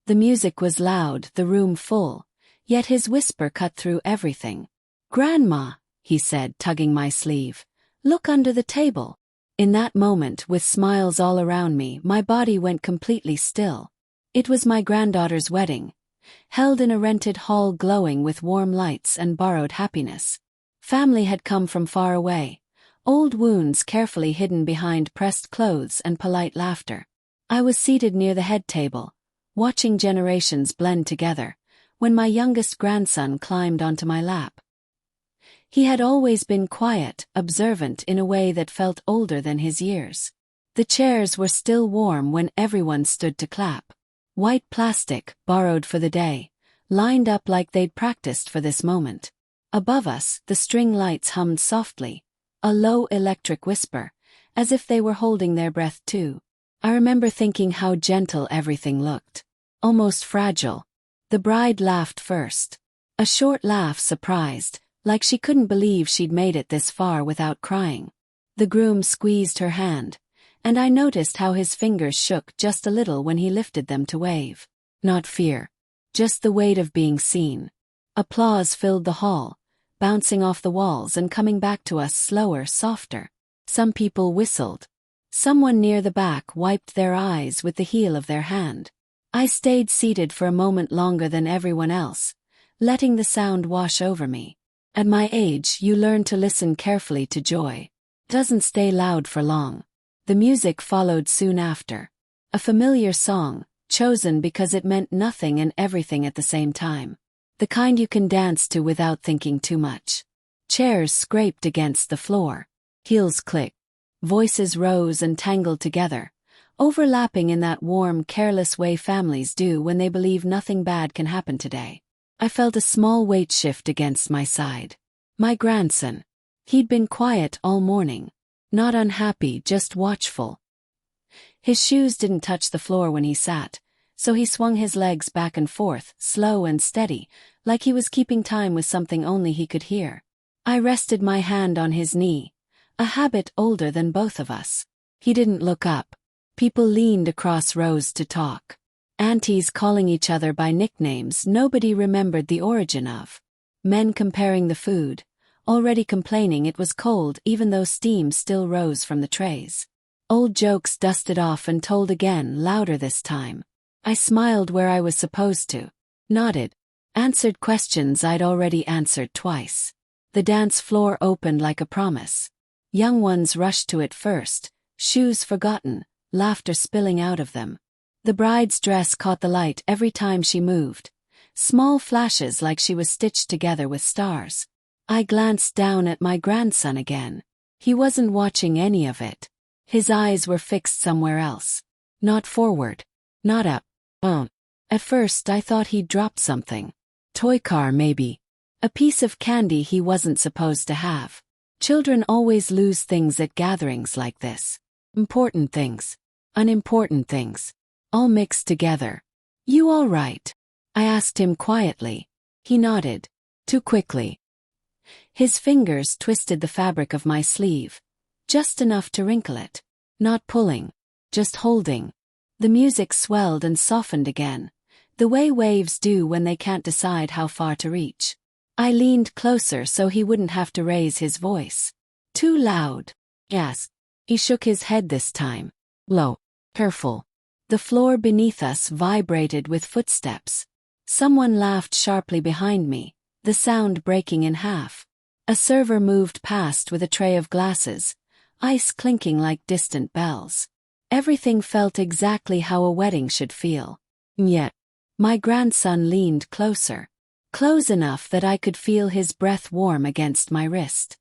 The music was loud, the room full, yet his whisper cut through everything. "Grandma," he said, tugging my sleeve, "look under the table." In that moment, with smiles all around me, my body went completely still. It was my granddaughter's wedding, held in a rented hall glowing with warm lights and borrowed happiness. Family had come from far away, old wounds carefully hidden behind pressed clothes and polite laughter. I was seated near the head table, watching generations blend together, when my youngest grandson climbed onto my lap. He had always been quiet, observant in a way that felt older than his years. The chairs were still warm when everyone stood to clap. White plastic, borrowed for the day, lined up like they'd practiced for this moment. Above us, the string lights hummed softly, a low electric whisper, as if they were holding their breath too. I remember thinking how gentle everything looked. Almost fragile. The bride laughed first. A short laugh, surprised, like she couldn't believe she'd made it this far without crying. The groom squeezed her hand, and I noticed how his fingers shook just a little when he lifted them to wave. Not fear. Just the weight of being seen. Applause filled the hall, bouncing off the walls and coming back to us slower, softer. Some people whistled. Someone near the back wiped their eyes with the heel of their hand. I stayed seated for a moment longer than everyone else, letting the sound wash over me. At my age, you learn to listen carefully to joy. It doesn't stay loud for long. The music followed soon after. A familiar song, chosen because it meant nothing and everything at the same time. The kind you can dance to without thinking too much. Chairs scraped against the floor. Heels clicked. Voices rose and tangled together, overlapping in that warm, careless way families do when they believe nothing bad can happen today. I felt a small weight shift against my side. My grandson. He'd been quiet all morning. Not unhappy, just watchful. His shoes didn't touch the floor when he sat, so he swung his legs back and forth, slow and steady, like he was keeping time with something only he could hear. I rested my hand on his knee, a habit older than both of us. He didn't look up. People leaned across rows to talk. Aunties calling each other by nicknames nobody remembered the origin of. Men comparing the food, already complaining it was cold even though steam still rose from the trays. Old jokes dusted off and told again, louder this time. I smiled where I was supposed to. Nodded. Answered questions I'd already answered twice. The dance floor opened like a promise. Young ones rushed to it first, shoes forgotten, laughter spilling out of them. The bride's dress caught the light every time she moved, small flashes like she was stitched together with stars. I glanced down at my grandson again. He wasn't watching any of it. His eyes were fixed somewhere else. Not forward. Not up. At first I thought he'd dropped something. Toy car maybe. A piece of candy he wasn't supposed to have. Children always lose things at gatherings like this. Important things. Unimportant things. All mixed together. "You all right?" I asked him quietly. He nodded. Too quickly. His fingers twisted the fabric of my sleeve, just enough to wrinkle it. Not pulling, just holding. The music swelled and softened again, the way waves do when they can't decide how far to reach. I leaned closer so he wouldn't have to raise his voice. Too loud. Yes. He shook his head this time. Low. Careful. The floor beneath us vibrated with footsteps. Someone laughed sharply behind me, the sound breaking in half. A server moved past with a tray of glasses, ice clinking like distant bells. Everything felt exactly how a wedding should feel. Yet, my grandson leaned closer. Close enough that I could feel his breath warm against my wrist.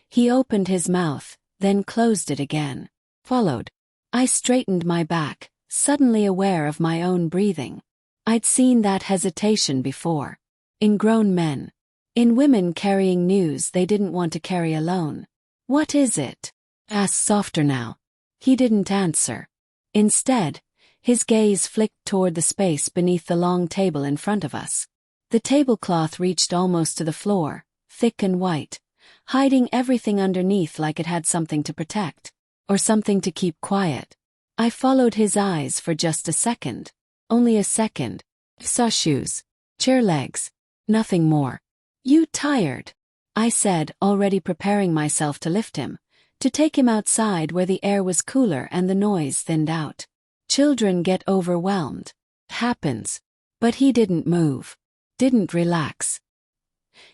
He opened his mouth, then closed it again. Followed. I straightened my back, suddenly aware of my own breathing. I'd seen that hesitation before. In grown men. In women carrying news they didn't want to carry alone. "What is it?" asked softer now. He didn't answer. Instead, his gaze flicked toward the space beneath the long table in front of us. The tablecloth reached almost to the floor, thick and white, hiding everything underneath like it had something to protect. Or something to keep quiet. I followed his eyes for just a second. Only a second. Saw shoes. Chair legs. Nothing more. You tired? I said, already preparing myself to lift him, to take him outside where the air was cooler and the noise thinned out. Children get overwhelmed. Happens. But he didn't move. Didn't relax.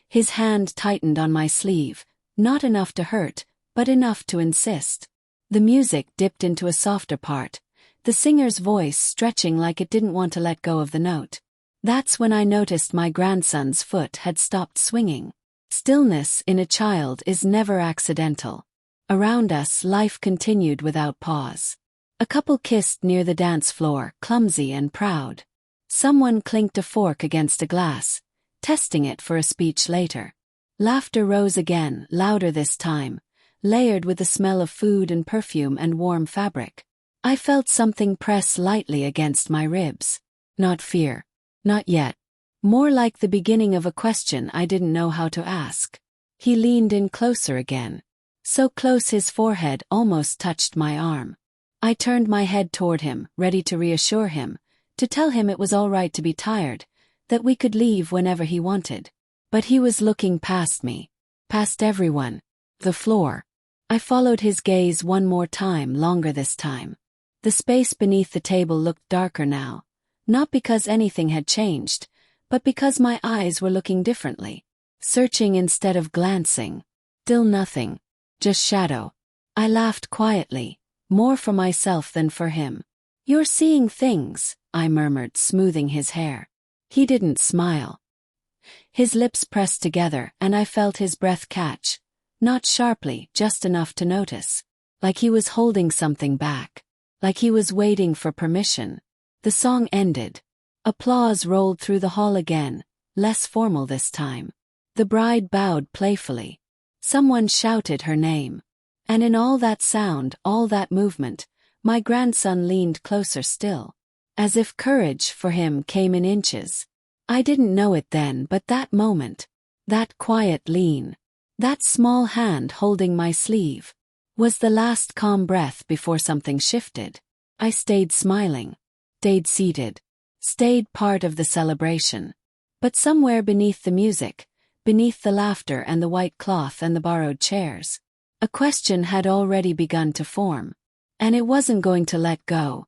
His hand tightened on my sleeve, not enough to hurt, but enough to insist. The music dipped into a softer part, the singer's voice stretching like it didn't want to let go of the note. That's when I noticed my grandson's foot had stopped swinging. Stillness in a child is never accidental. Around us, life continued without pause. A couple kissed near the dance floor, clumsy and proud. Someone clinked a fork against a glass, testing it for a speech later. Laughter rose again, louder this time, layered with the smell of food and perfume and warm fabric. I felt something press lightly against my ribs. Not fear. Not yet. More like the beginning of a question I didn't know how to ask. He leaned in closer again. So close his forehead almost touched my arm. I turned my head toward him, ready to reassure him, to tell him it was all right to be tired, that we could leave whenever he wanted. But he was looking past me. Past everyone. The floor. I followed his gaze one more time, longer this time. The space beneath the table looked darker now. Not because anything had changed, but because my eyes were looking differently. Searching instead of glancing. Still nothing. Just shadow. I laughed quietly, more for myself than for him. You're seeing things, I murmured, smoothing his hair. He didn't smile. His lips pressed together and I felt his breath catch. Not sharply, just enough to notice. Like he was holding something back. Like he was waiting for permission. The song ended. Applause rolled through the hall again, less formal this time. The bride bowed playfully. Someone shouted her name. And in all that sound, all that movement, my grandson leaned closer still. As if courage for him came in inches. I didn't know it then, but that moment, that quiet lean, that small hand holding my sleeve, was the last calm breath before something shifted. I stayed smiling. Stayed seated. Stayed part of the celebration. But somewhere beneath the music, beneath the laughter and the white cloth and the borrowed chairs, a question had already begun to form. And it wasn't going to let go.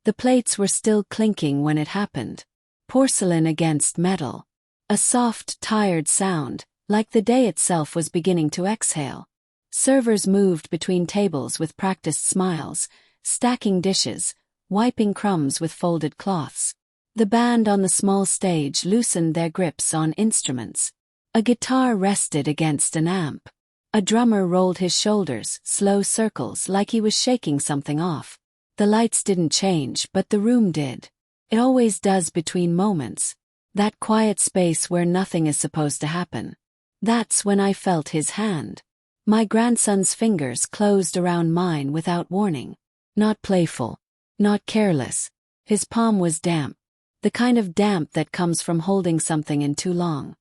The plates were still clinking when it happened. Porcelain against metal. A soft, tired sound, like the day itself was beginning to exhale. Servers moved between tables with practiced smiles, stacking dishes, wiping crumbs with folded cloths. The band on the small stage loosened their grips on instruments. A guitar rested against an amp. A drummer rolled his shoulders, slow circles like he was shaking something off. The lights didn't change, but the room did. It always does between moments. That quiet space where nothing is supposed to happen. That's when I felt his hand. My grandson's fingers closed around mine without warning. Not playful. Not careless. His palm was damp. The kind of damp that comes from holding something in too long.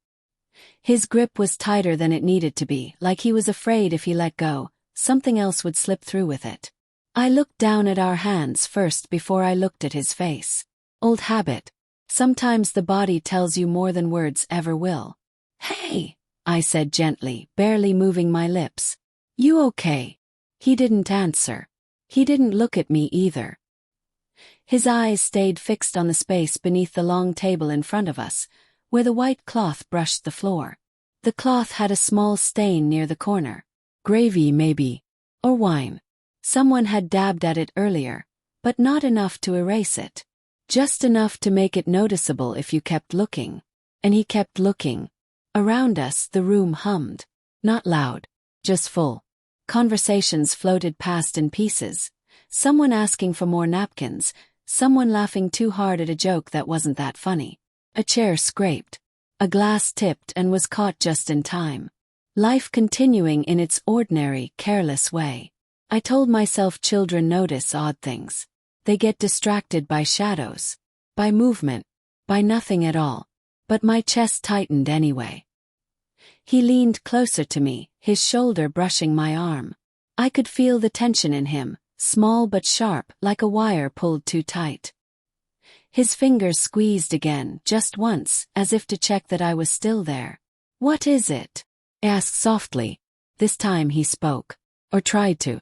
His grip was tighter than it needed to be, like he was afraid if he let go, something else would slip through with it. I looked down at our hands first before I looked at his face. Old habit. Sometimes the body tells you more than words ever will. Hey, I said gently, barely moving my lips. You okay? He didn't answer. He didn't look at me either. His eyes stayed fixed on the space beneath the long table in front of us, where the white cloth brushed the floor. The cloth had a small stain near the corner. Gravy maybe. Or wine. Someone had dabbed at it earlier, but not enough to erase it. Just enough to make it noticeable if you kept looking. And he kept looking. Around us the room hummed. Not loud. Just full. Conversations floated past in pieces. Someone asking for more napkins. Someone laughing too hard at a joke that wasn't that funny. A chair scraped. A glass tipped and was caught just in time. Life continuing in its ordinary, careless way. I told myself children notice odd things. They get distracted by shadows. By movement. By nothing at all. But my chest tightened anyway. He leaned closer to me, his shoulder brushing my arm. I could feel the tension in him, small but sharp, like a wire pulled too tight. His fingers squeezed again, just once, as if to check that I was still there. "What is it?" I asked softly. This time he spoke. Or tried to.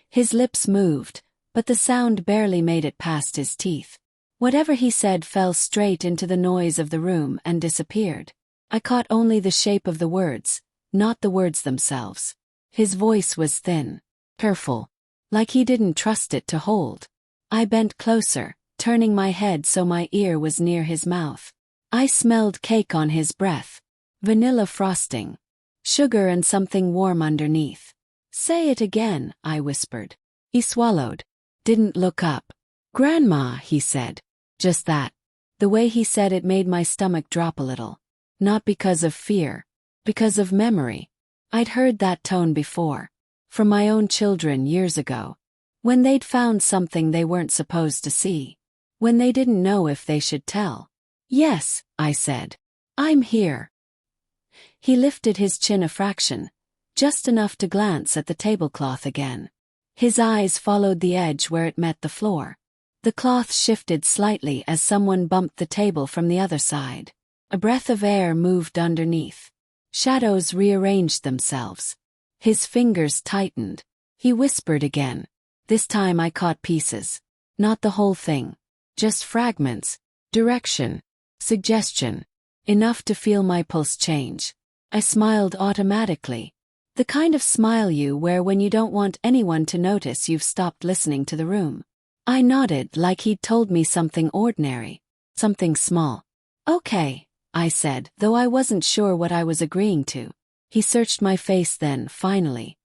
His lips moved, but the sound barely made it past his teeth. Whatever he said fell straight into the noise of the room and disappeared. I caught only the shape of the words, not the words themselves. His voice was thin, careful, like he didn't trust it to hold. I bent closer, turning my head so my ear was near his mouth. I smelled cake on his breath, vanilla frosting, sugar and something warm underneath. "Say it again," I whispered. He swallowed, didn't look up. "Grandma," he said. Just that. The way he said it made my stomach drop a little. Not because of fear, because of memory. I'd heard that tone before. From my own children years ago. When they'd found something they weren't supposed to see. When they didn't know if they should tell. "Yes," I said. "I'm here." He lifted his chin a fraction, just enough to glance at the tablecloth again. His eyes followed the edge where it met the floor. The cloth shifted slightly as someone bumped the table from the other side. A breath of air moved underneath. Shadows rearranged themselves. His fingers tightened. He whispered again. This time I caught pieces. Not the whole thing. Just fragments. Direction. Suggestion. Enough to feel my pulse change. I smiled automatically. The kind of smile you wear when you don't want anyone to notice you've stopped listening to the room. I nodded like he'd told me something ordinary. Something small. "Okay," I said, though I wasn't sure what I was agreeing to. He searched my face then, finally.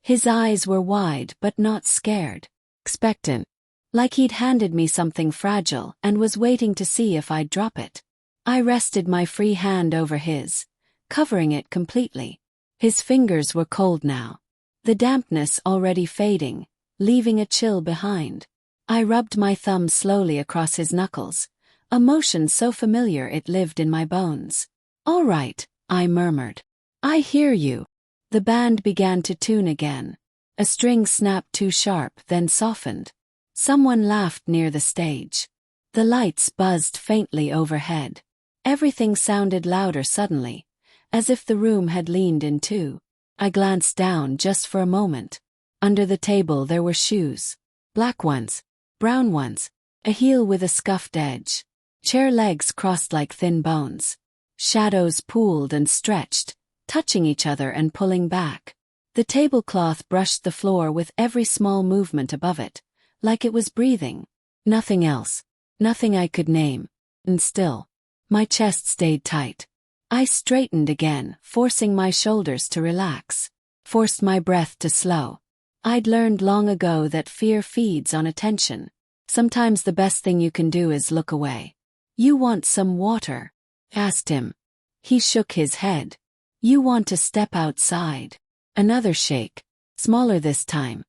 His eyes were wide but not scared. Expectant. Like he'd handed me something fragile and was waiting to see if I'd drop it. I rested my free hand over his, covering it completely. His fingers were cold now. The dampness already fading, leaving a chill behind. I rubbed my thumb slowly across his knuckles, a motion so familiar it lived in my bones. "All right," I murmured. "I hear you." The band began to tune again. A string snapped too sharp, then softened. Someone laughed near the stage. The lights buzzed faintly overhead. Everything sounded louder suddenly, as if the room had leaned in too. I glanced down just for a moment. Under the table there were shoes. Black ones. Brown ones. A heel with a scuffed edge. Chair legs crossed like thin bones. Shadows pooled and stretched, touching each other and pulling back. The tablecloth brushed the floor with every small movement above it, like it was breathing. Nothing else. Nothing I could name. And still, my chest stayed tight. I straightened again, forcing my shoulders to relax. Forced my breath to slow. I'd learned long ago that fear feeds on attention. Sometimes the best thing you can do is look away. "You want some water?" asked him. He shook his head. "You want to step outside?" Another shake. Smaller this time.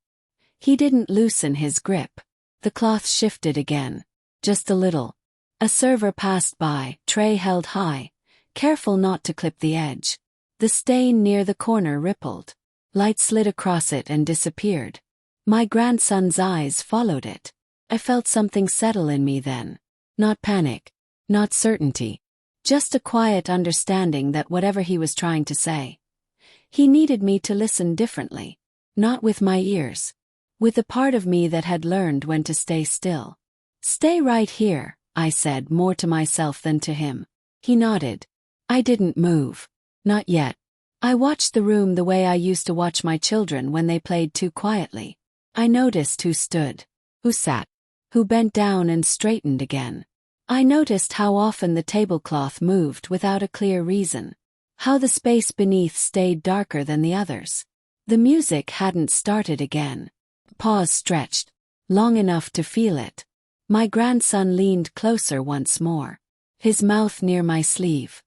He didn't loosen his grip. The cloth shifted again. Just a little. A server passed by, tray held high, careful not to clip the edge. The stain near the corner rippled. Light slid across it and disappeared. My grandson's eyes followed it. I felt something settle in me then. Not panic. Not certainty. Just a quiet understanding that whatever he was trying to say, he needed me to listen differently. Not with my ears. With the part of me that had learned when to stay still. "Stay right here," I said, more to myself than to him. He nodded. I didn't move. Not yet. I watched the room the way I used to watch my children when they played too quietly. I noticed who stood, who sat, who bent down and straightened again. I noticed how often the tablecloth moved without a clear reason. How the space beneath stayed darker than the others. The music hadn't started again. Pause stretched. Long enough to feel it. My grandson leaned closer once more. His mouth near my sleeve.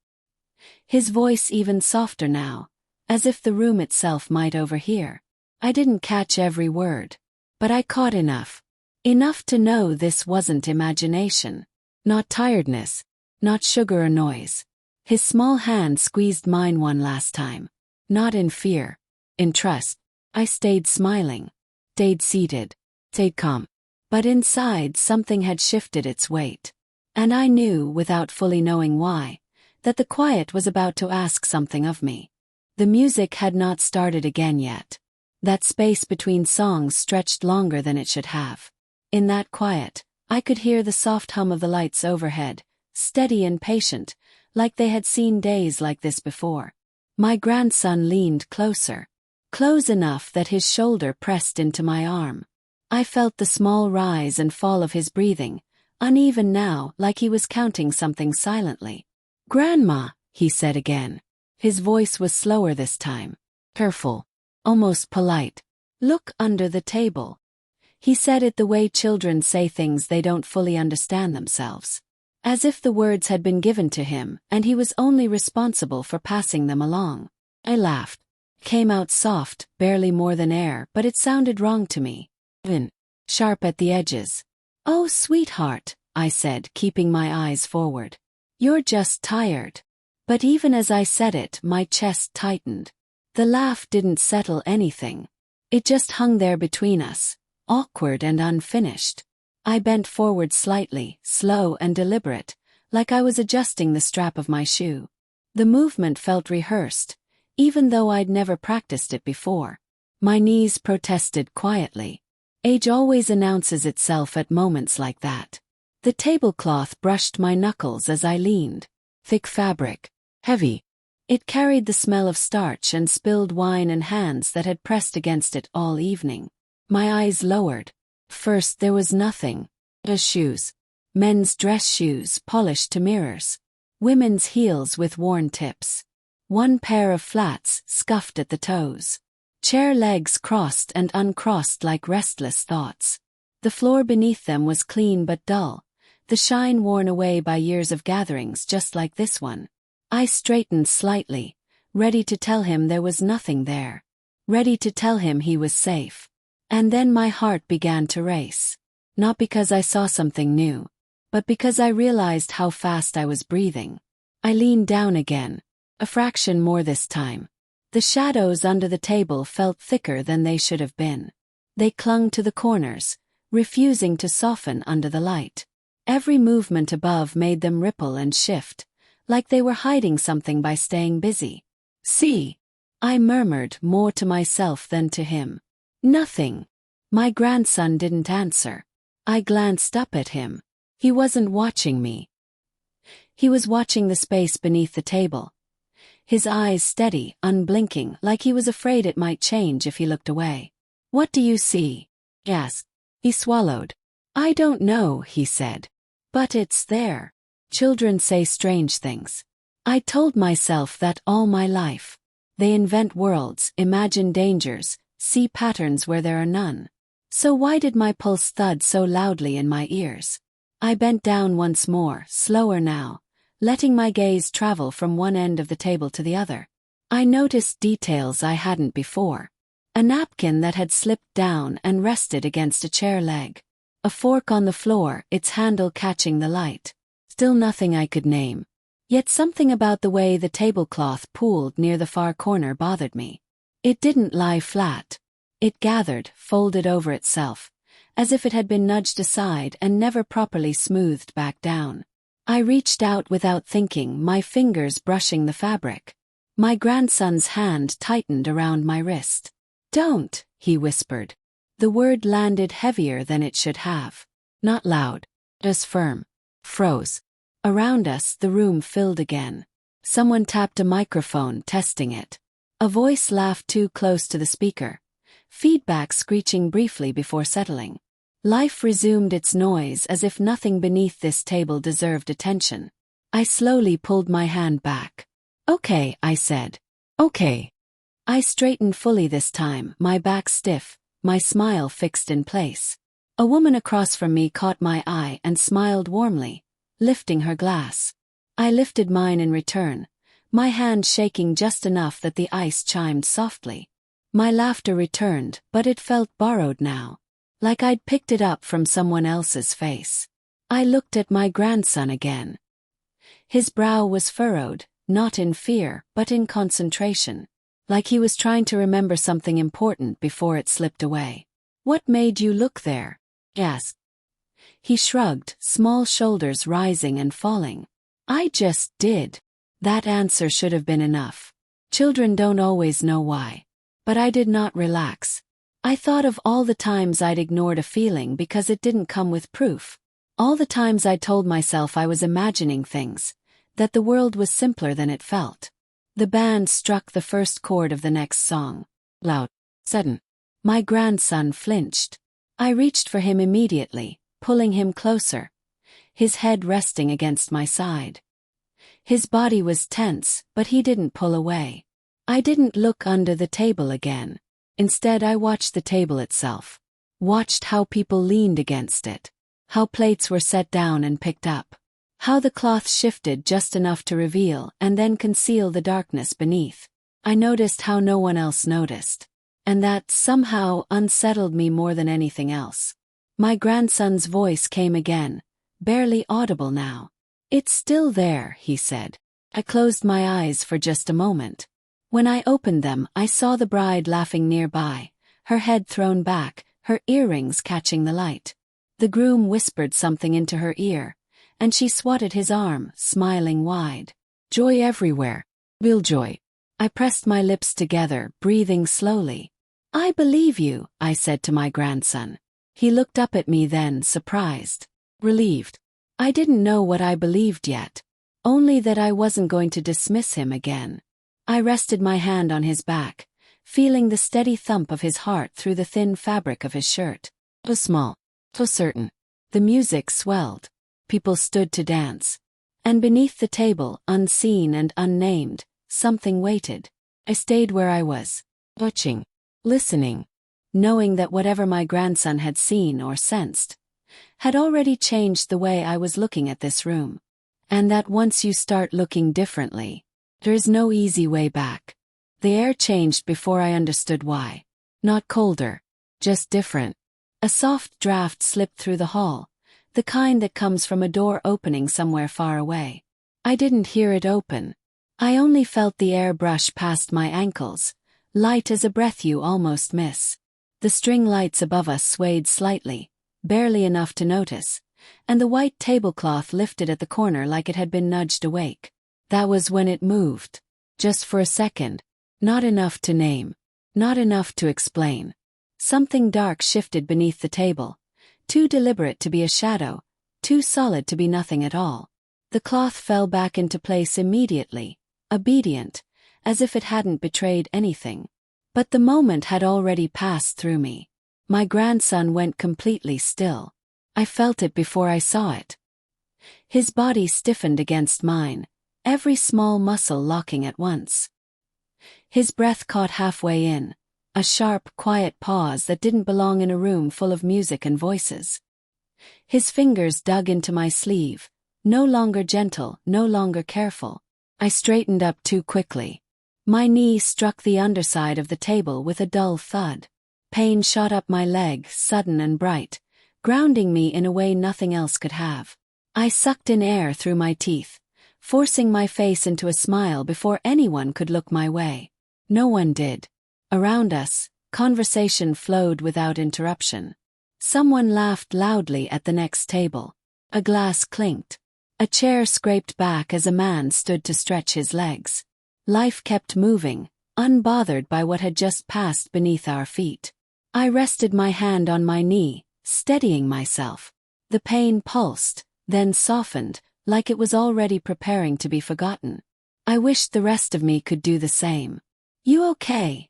His voice even softer now, as if the room itself might overhear. I didn't catch every word, but I caught enough. Enough to know this wasn't imagination. Not tiredness. Not sugar or noise. His small hand squeezed mine one last time. Not in fear. In trust. I stayed smiling. Stayed seated. Stayed calm. But inside something had shifted its weight. And I knew, without fully knowing why, that the quiet was about to ask something of me. The music had not started again yet. That space between songs stretched longer than it should have. In that quiet, I could hear the soft hum of the lights overhead, steady and patient, like they had seen days like this before. My grandson leaned closer. Close enough that his shoulder pressed into my arm. I felt the small rise and fall of his breathing, uneven now, like he was counting something silently. "Grandma," he said again. His voice was slower this time. Careful. Almost polite. "Look under the table." He said it the way children say things they don't fully understand themselves. As if the words had been given to him, and he was only responsible for passing them along. I laughed. Came out soft, barely more than air, but it sounded wrong to me. Sharp at the edges. "Oh, sweetheart," I said, keeping my eyes forward. "You're just tired." But even as I said it, my chest tightened. The laugh didn't settle anything. It just hung there between us, awkward and unfinished. I bent forward slightly, slow and deliberate, like I was adjusting the strap of my shoe. The movement felt rehearsed, even though I'd never practiced it before. My knees protested quietly. Age always announces itself at moments like that. The tablecloth brushed my knuckles as I leaned. Thick fabric. Heavy. It carried the smell of starch and spilled wine and hands that had pressed against it all evening. My eyes lowered. First there was nothing. Just shoes. Men's dress shoes polished to mirrors. Women's heels with worn tips. One pair of flats scuffed at the toes. Chair legs crossed and uncrossed like restless thoughts. The floor beneath them was clean but dull, the shine worn away by years of gatherings just like this one. I straightened slightly, ready to tell him there was nothing there. Ready to tell him he was safe. And then my heart began to race. Not because I saw something new, but because I realized how fast I was breathing. I leaned down again, a fraction more this time. The shadows under the table felt thicker than they should have been. They clung to the corners, refusing to soften under the light. Every movement above made them ripple and shift, like they were hiding something by staying busy. "See," I murmured, more to myself than to him. "Nothing." My grandson didn't answer. I glanced up at him. He wasn't watching me. He was watching the space beneath the table. His eyes steady, unblinking, like he was afraid it might change if he looked away. "What do you see?" I asked. He swallowed. "I don't know," he said. "But it's there." Children say strange things. I told myself that all my life. They invent worlds, imagine dangers, see patterns where there are none. So why did my pulse thud so loudly in my ears? I bent down once more, slower now, letting my gaze travel from one end of the table to the other. I noticed details I hadn't before. A napkin that had slipped down and rested against a chair leg. A fork on the floor, its handle catching the light. Still nothing I could name. Yet something about the way the tablecloth pooled near the far corner bothered me. It didn't lie flat. It gathered, folded over itself, as if it had been nudged aside and never properly smoothed back down. I reached out without thinking, my fingers brushing the fabric. My grandson's hand tightened around my wrist. "Don't," he whispered. The word landed heavier than it should have. Not loud, just firm. Froze. Around us, the room filled again. Someone tapped a microphone, testing it. A voice laughed too close to the speaker. Feedback screeching briefly before settling. Life resumed its noise as if nothing beneath this table deserved attention. I slowly pulled my hand back. "Okay," I said. "Okay." I straightened fully this time, my back stiff, my smile fixed in place. A woman across from me caught my eye and smiled warmly, lifting her glass. I lifted mine in return, my hand shaking just enough that the ice chimed softly. My laughter returned, but it felt borrowed now, like I'd picked it up from someone else's face. I looked at my grandson again. His brow was furrowed, not in fear, but in concentration, like he was trying to remember something important before it slipped away. "What made you look there?" I asked. He shrugged, small shoulders rising and falling. I just did. That answer should have been enough. Children don't always know why. But I did not relax. I thought of all the times I'd ignored a feeling because it didn't come with proof. All the times I told myself I was imagining things, that the world was simpler than it felt. The band struck the first chord of the next song. Loud. Sudden. My grandson flinched. I reached for him immediately, pulling him closer, his head resting against my side. His body was tense, but he didn't pull away. I didn't look under the table again. Instead, I watched the table itself. Watched how people leaned against it. How plates were set down and picked up. How the cloth shifted just enough to reveal and then conceal the darkness beneath. I noticed how no one else noticed. And that somehow unsettled me more than anything else. My grandson's voice came again, barely audible now. It's still there, he said. I closed my eyes for just a moment. When I opened them, I saw the bride laughing nearby, her head thrown back, her earrings catching the light. The groom whispered something into her ear, and she swatted his arm, smiling wide. Joy everywhere. Real joy. I pressed my lips together, breathing slowly. I believe you, I said to my grandson. He looked up at me then, surprised. Relieved. I didn't know what I believed yet. Only that I wasn't going to dismiss him again. I rested my hand on his back, feeling the steady thump of his heart through the thin fabric of his shirt. It was small. It was certain. The music swelled. People stood to dance. And beneath the table, unseen and unnamed, something waited. I stayed where I was, watching, listening, knowing that whatever my grandson had seen or sensed had already changed the way I was looking at this room. And that once you start looking differently, there is no easy way back. The air changed before I understood why. Not colder, just different. A soft draft slipped through the hall, the kind that comes from a door opening somewhere far away. I didn't hear it open. I only felt the air brush past my ankles, light as a breath you almost miss. The string lights above us swayed slightly, barely enough to notice, and the white tablecloth lifted at the corner like it had been nudged awake. That was when it moved. Just for a second. Not enough to name. Not enough to explain. Something dark shifted beneath the table. Too deliberate to be a shadow. Too solid to be nothing at all. The cloth fell back into place immediately, obedient, as if it hadn't betrayed anything. But the moment had already passed through me. My grandson went completely still. I felt it before I saw it. His body stiffened against mine, every small muscle locking at once. His breath caught halfway in, a sharp, quiet pause that didn't belong in a room full of music and voices. His fingers dug into my sleeve, no longer gentle, no longer careful. I straightened up too quickly. My knee struck the underside of the table with a dull thud. Pain shot up my leg, sudden and bright, grounding me in a way nothing else could have. I sucked in air through my teeth, forcing my face into a smile before anyone could look my way. No one did. Around us, conversation flowed without interruption. Someone laughed loudly at the next table. A glass clinked. A chair scraped back as a man stood to stretch his legs. Life kept moving, unbothered by what had just passed beneath our feet. I rested my hand on my knee, steadying myself. The pain pulsed, then softened, like it was already preparing to be forgotten. I wished the rest of me could do the same. "You okay?"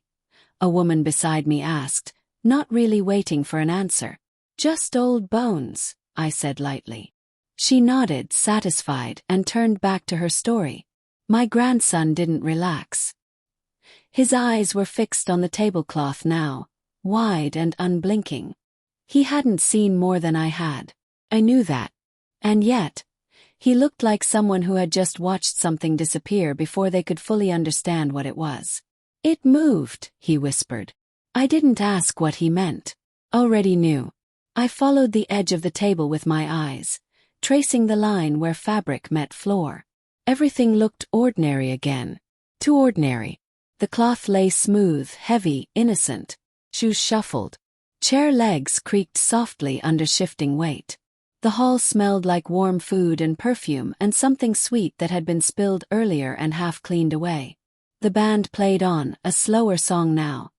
a woman beside me asked, not really waiting for an answer. "Just old bones," I said lightly. She nodded, satisfied, and turned back to her story. My grandson didn't relax. His eyes were fixed on the tablecloth now, wide and unblinking. He hadn't seen more than I had. I knew that. And yet, he looked like someone who had just watched something disappear before they could fully understand what it was. "It moved," he whispered. I didn't ask what he meant. Already knew. I followed the edge of the table with my eyes, tracing the line where fabric met floor. Everything looked ordinary again. Too ordinary. The cloth lay smooth, heavy, innocent. Shoes shuffled. Chair legs creaked softly under shifting weight. The hall smelled like warm food and perfume and something sweet that had been spilled earlier and half cleaned away. The band played on, a slower song now,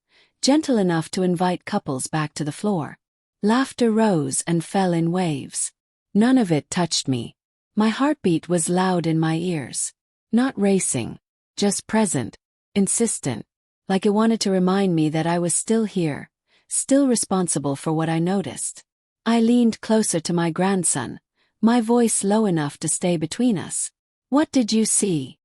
gentle enough to invite couples back to the floor. Laughter rose and fell in waves. None of it touched me. My heartbeat was loud in my ears. Not racing, just present, insistent, like it wanted to remind me that I was still here, still responsible for what I noticed. I leaned closer to my grandson, my voice low enough to stay between us. "What did you see?"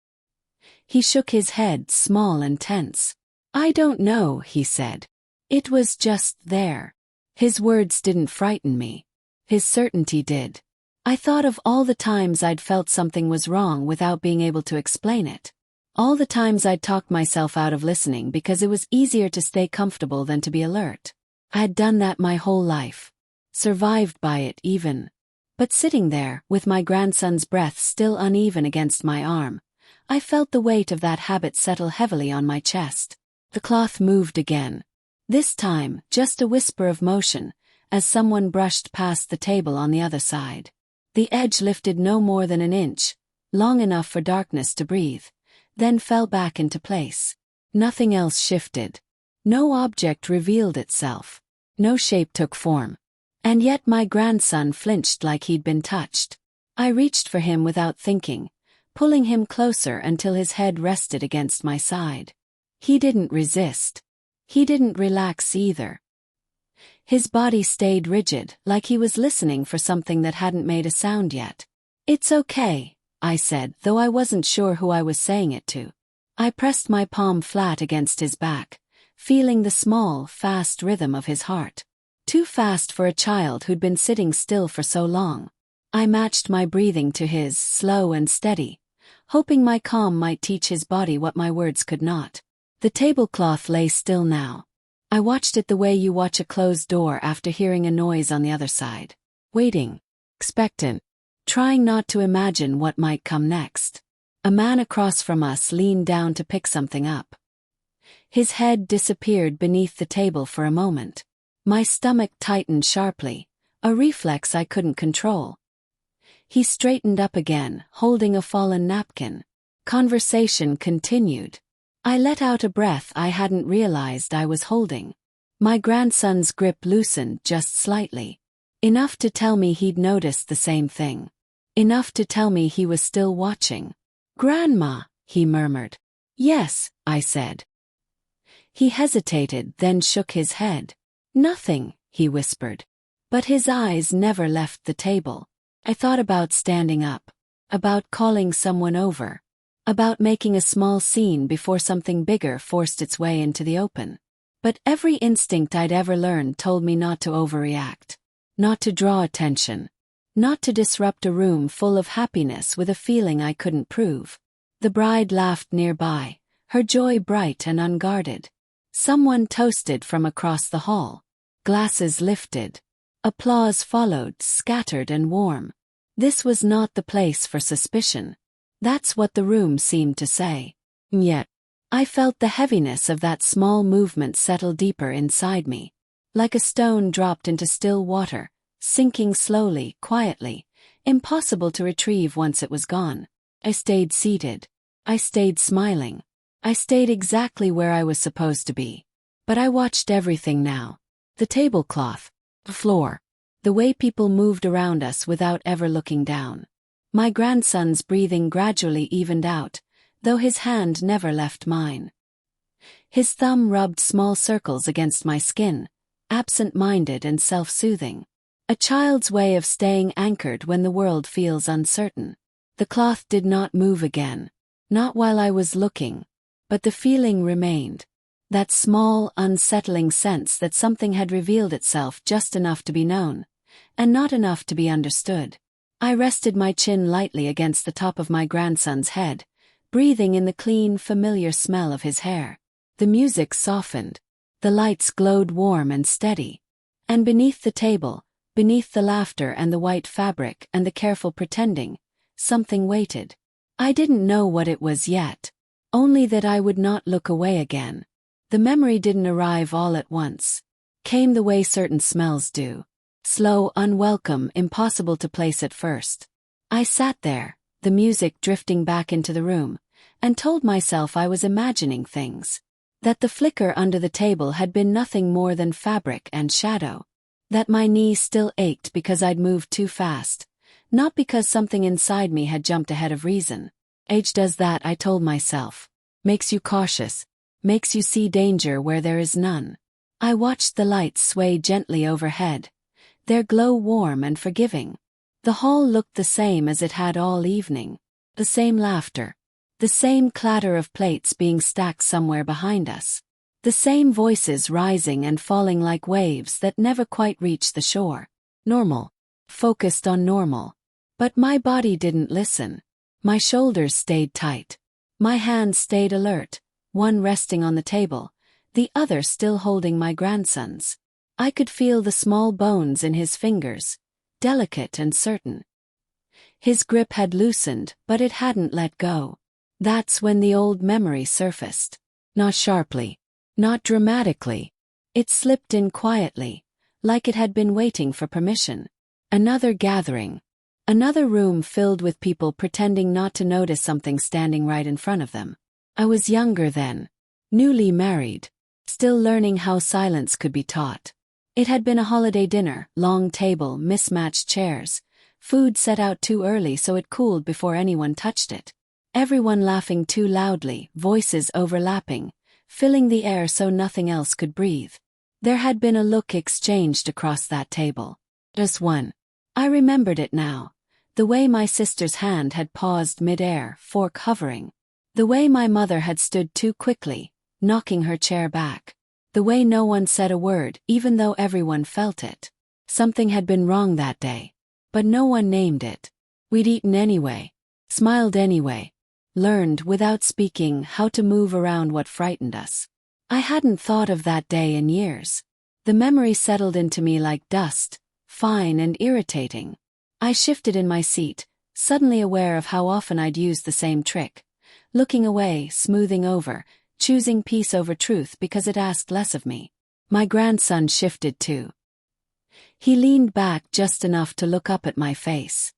He shook his head, small and tense. "I don't know," he said. "It was just there." His words didn't frighten me. His certainty did. I thought of all the times I'd felt something was wrong without being able to explain it. All the times I'd talked myself out of listening because it was easier to stay comfortable than to be alert. I had done that my whole life. Survived by it even. But sitting there, with my grandson's breath still uneven against my arm, I felt the weight of that habit settle heavily on my chest. The cloth moved again. This time, just a whisper of motion, as someone brushed past the table on the other side. The edge lifted no more than an inch, long enough for darkness to breathe, then fell back into place. Nothing else shifted. No object revealed itself. No shape took form. And yet my grandson flinched like he'd been touched. I reached for him without thinking, pulling him closer until his head rested against my side. He didn't resist. He didn't relax either. His body stayed rigid, like he was listening for something that hadn't made a sound yet. "It's okay," I said, though I wasn't sure who I was saying it to. I pressed my palm flat against his back, feeling the small, fast rhythm of his heart. Too fast for a child who'd been sitting still for so long. I matched my breathing to his, slow and steady, hoping my calm might teach his body what my words could not. The tablecloth lay still now. I watched it the way you watch a closed door after hearing a noise on the other side. Waiting. Expectant. Trying not to imagine what might come next. A man across from us leaned down to pick something up. His head disappeared beneath the table for a moment. My stomach tightened sharply, a reflex I couldn't control. He straightened up again, holding a fallen napkin. Conversation continued. I let out a breath I hadn't realized I was holding. My grandson's grip loosened just slightly. Enough to tell me he'd noticed the same thing. Enough to tell me he was still watching. "Grandma," he murmured. "Yes," I said. He hesitated, then shook his head. "Nothing," he whispered. But his eyes never left the table. I thought about standing up. About calling someone over. About making a small scene before something bigger forced its way into the open. But every instinct I'd ever learned told me not to overreact. Not to draw attention. Not to disrupt a room full of happiness with a feeling I couldn't prove. The bride laughed nearby, her joy bright and unguarded. Someone toasted from across the hall. Glasses lifted. Applause followed, scattered and warm. This was not the place for suspicion. That's what the room seemed to say. Yet, I felt the heaviness of that small movement settle deeper inside me. Like a stone dropped into still water, sinking slowly, quietly, impossible to retrieve once it was gone. I stayed seated. I stayed smiling. I stayed exactly where I was supposed to be. But I watched everything now. The tablecloth. The floor. The way people moved around us without ever looking down. My grandson's breathing gradually evened out, though his hand never left mine. His thumb rubbed small circles against my skin, absent-minded and self-soothing. A child's way of staying anchored when the world feels uncertain. The cloth did not move again. Not while I was looking. But the feeling remained. That small, unsettling sense that something had revealed itself just enough to be known, and not enough to be understood. I rested my chin lightly against the top of my grandson's head, breathing in the clean, familiar smell of his hair. The music softened. The lights glowed warm and steady. And beneath the table, beneath the laughter and the white fabric and the careful pretending, something waited. I didn't know what it was yet. Only that I would not look away again. The memory didn't arrive all at once. Came the way certain smells do. Slow, unwelcome, impossible to place at first. I sat there, the music drifting back into the room, and told myself I was imagining things. That the flicker under the table had been nothing more than fabric and shadow. That my knees still ached because I'd moved too fast, not because something inside me had jumped ahead of reason. Age does that, I told myself. Makes you cautious, makes you see danger where there is none. I watched the lights sway gently overhead, their glow warm and forgiving. The hall looked the same as it had all evening. The same laughter. The same clatter of plates being stacked somewhere behind us. The same voices rising and falling like waves that never quite reached the shore. Normal. Focused on normal. But my body didn't listen. My shoulders stayed tight. My hands stayed alert, one resting on the table, the other still holding my grandson's. I could feel the small bones in his fingers, delicate and certain. His grip had loosened, but it hadn't let go. That's when the old memory surfaced. Not sharply, not dramatically. It slipped in quietly, like it had been waiting for permission. Another gathering. Another room filled with people pretending not to notice something standing right in front of them. I was younger then, newly married, still learning how silence could be taught. It had been a holiday dinner, long table, mismatched chairs, food set out too early so it cooled before anyone touched it. Everyone laughing too loudly, voices overlapping, filling the air so nothing else could breathe. There had been a look exchanged across that table. Just one. I remembered it now. The way my sister's hand had paused mid-air, fork hovering. The way my mother had stood too quickly, knocking her chair back. The way no one said a word, even though everyone felt it. Something had been wrong that day. But no one named it. We'd eaten anyway. Smiled anyway. Learned, without speaking, how to move around what frightened us. I hadn't thought of that day in years. The memory settled into me like dust, fine and irritating. I shifted in my seat, suddenly aware of how often I'd used the same trick. Looking away, smoothing over, choosing peace over truth because it asked less of me. My grandson shifted too. He leaned back just enough to look up at my face.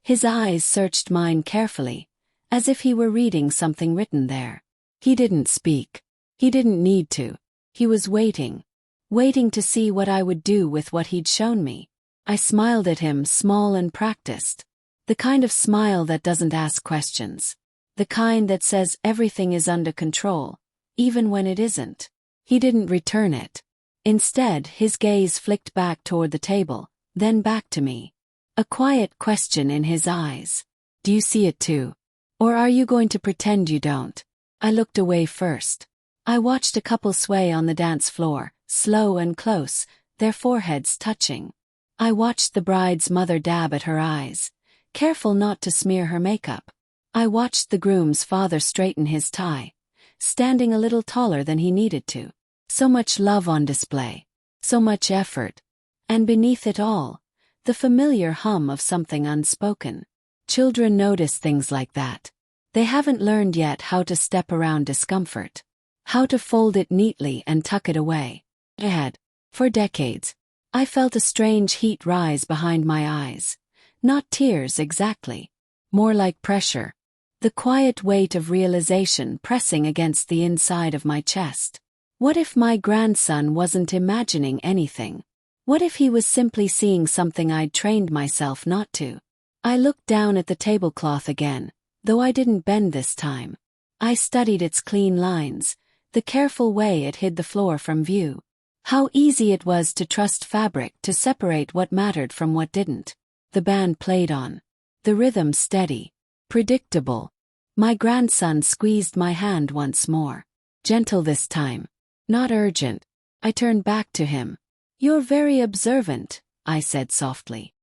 His eyes searched mine carefully, as if he were reading something written there. He didn't speak. He didn't need to. He was waiting. Waiting to see what I would do with what he'd shown me. I smiled at him, small and practiced. The kind of smile that doesn't ask questions. The kind that says everything is under control, even when it isn't. He didn't return it. Instead, his gaze flicked back toward the table, then back to me. A quiet question in his eyes. Do you see it too? Or are you going to pretend you don't? I looked away first. I watched a couple sway on the dance floor, slow and close, their foreheads touching. I watched the bride's mother dab at her eyes, careful not to smear her makeup. I watched the groom's father straighten his tie, standing a little taller than he needed to. So much love on display, so much effort. And beneath it all, the familiar hum of something unspoken. Children notice things like that. They haven't learned yet how to step around discomfort. How to fold it neatly and tuck it away. I had. For decades. I felt a strange heat rise behind my eyes. Not tears exactly. More like pressure. The quiet weight of realization pressing against the inside of my chest. What if my grandson wasn't imagining anything? What if he was simply seeing something I'd trained myself not to? I looked down at the tablecloth again, though I didn't bend this time. I studied its clean lines, the careful way it hid the floor from view. How easy it was to trust fabric to separate what mattered from what didn't. The band played on. The rhythm steady. Predictable. My grandson squeezed my hand once more. Gentle this time. Not urgent. I turned back to him. You're very observant, I said softly.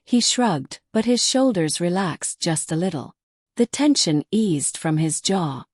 He shrugged, but his shoulders relaxed just a little. The tension eased from his jaw.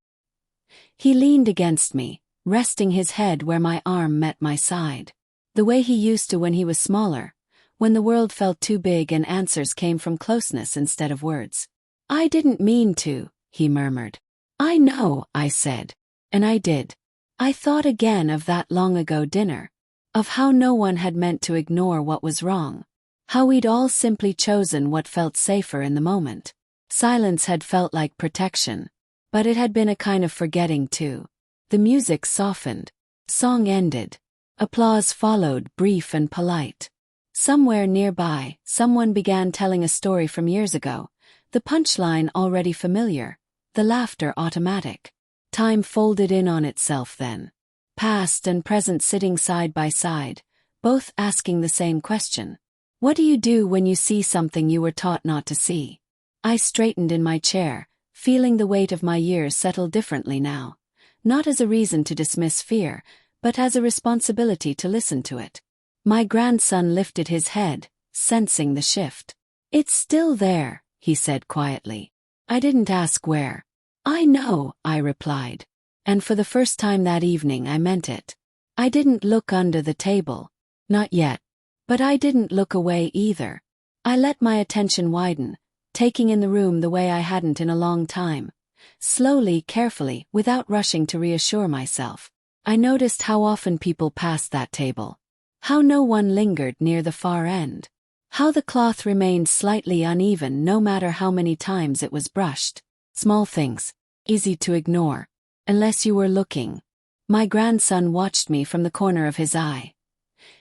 He leaned against me, resting his head where my arm met my side. The way he used to when he was smaller, when the world felt too big and answers came from closeness instead of words. I didn't mean to, he murmured. I know, I said. And I did. I thought again of that long ago dinner. of how no one had meant to ignore what was wrong. How we'd all simply chosen what felt safer in the moment. Silence had felt like protection, but it had been a kind of forgetting too. The music softened. Song ended. Applause followed, brief and polite. Somewhere nearby, someone began telling a story from years ago, the punchline already familiar, the laughter automatic. Time folded in on itself then. Past and present sitting side by side, both asking the same question. What do you do when you see something you were taught not to see? I straightened in my chair, feeling the weight of my years settle differently now. Not as a reason to dismiss fear, but as a responsibility to listen to it. My grandson lifted his head, sensing the shift. It's still there, he said quietly. I didn't ask where. I know, I replied. And for the first time that evening I meant it. I didn't look under the table. Not yet. But I didn't look away either. I let my attention widen, taking in the room the way I hadn't in a long time. Slowly, carefully, without rushing to reassure myself. I noticed how often people passed that table. How no one lingered near the far end. How the cloth remained slightly uneven no matter how many times it was brushed. Small things. Easy to ignore. Unless you were looking. My grandson watched me from the corner of his eye.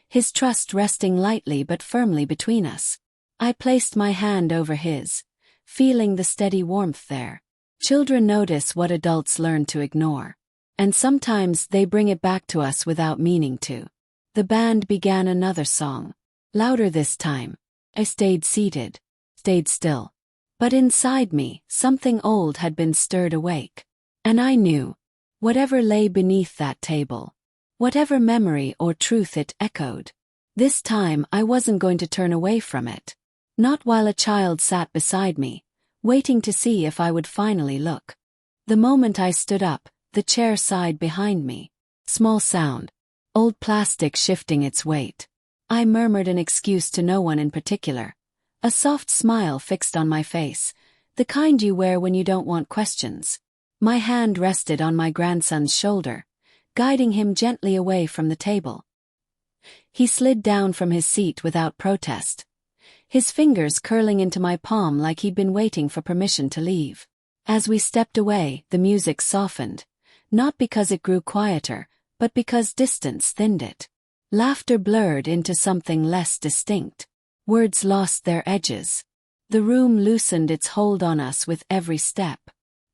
His trust resting lightly but firmly between us. I placed my hand over his, feeling the steady warmth there. Children notice what adults learn to ignore. And sometimes they bring it back to us without meaning to. The band began another song. Louder this time. I stayed seated. Stayed still. But inside me, something old had been stirred awake. And I knew. Whatever lay beneath that table. Whatever memory or truth it echoed. This time I wasn't going to turn away from it. Not while a child sat beside me, waiting to see if I would finally look. The moment I stood up, the chair sighed behind me. Small sound. Old plastic shifting its weight. I murmured an excuse to no one in particular. A soft smile fixed on my face, the kind you wear when you don't want questions. My hand rested on my grandson's shoulder, guiding him gently away from the table. He slid down from his seat without protest, his fingers curling into my palm like he'd been waiting for permission to leave. As we stepped away, the music softened, not because it grew quieter, but because distance thinned it. Laughter blurred into something less distinct. Words lost their edges. The room loosened its hold on us with every step.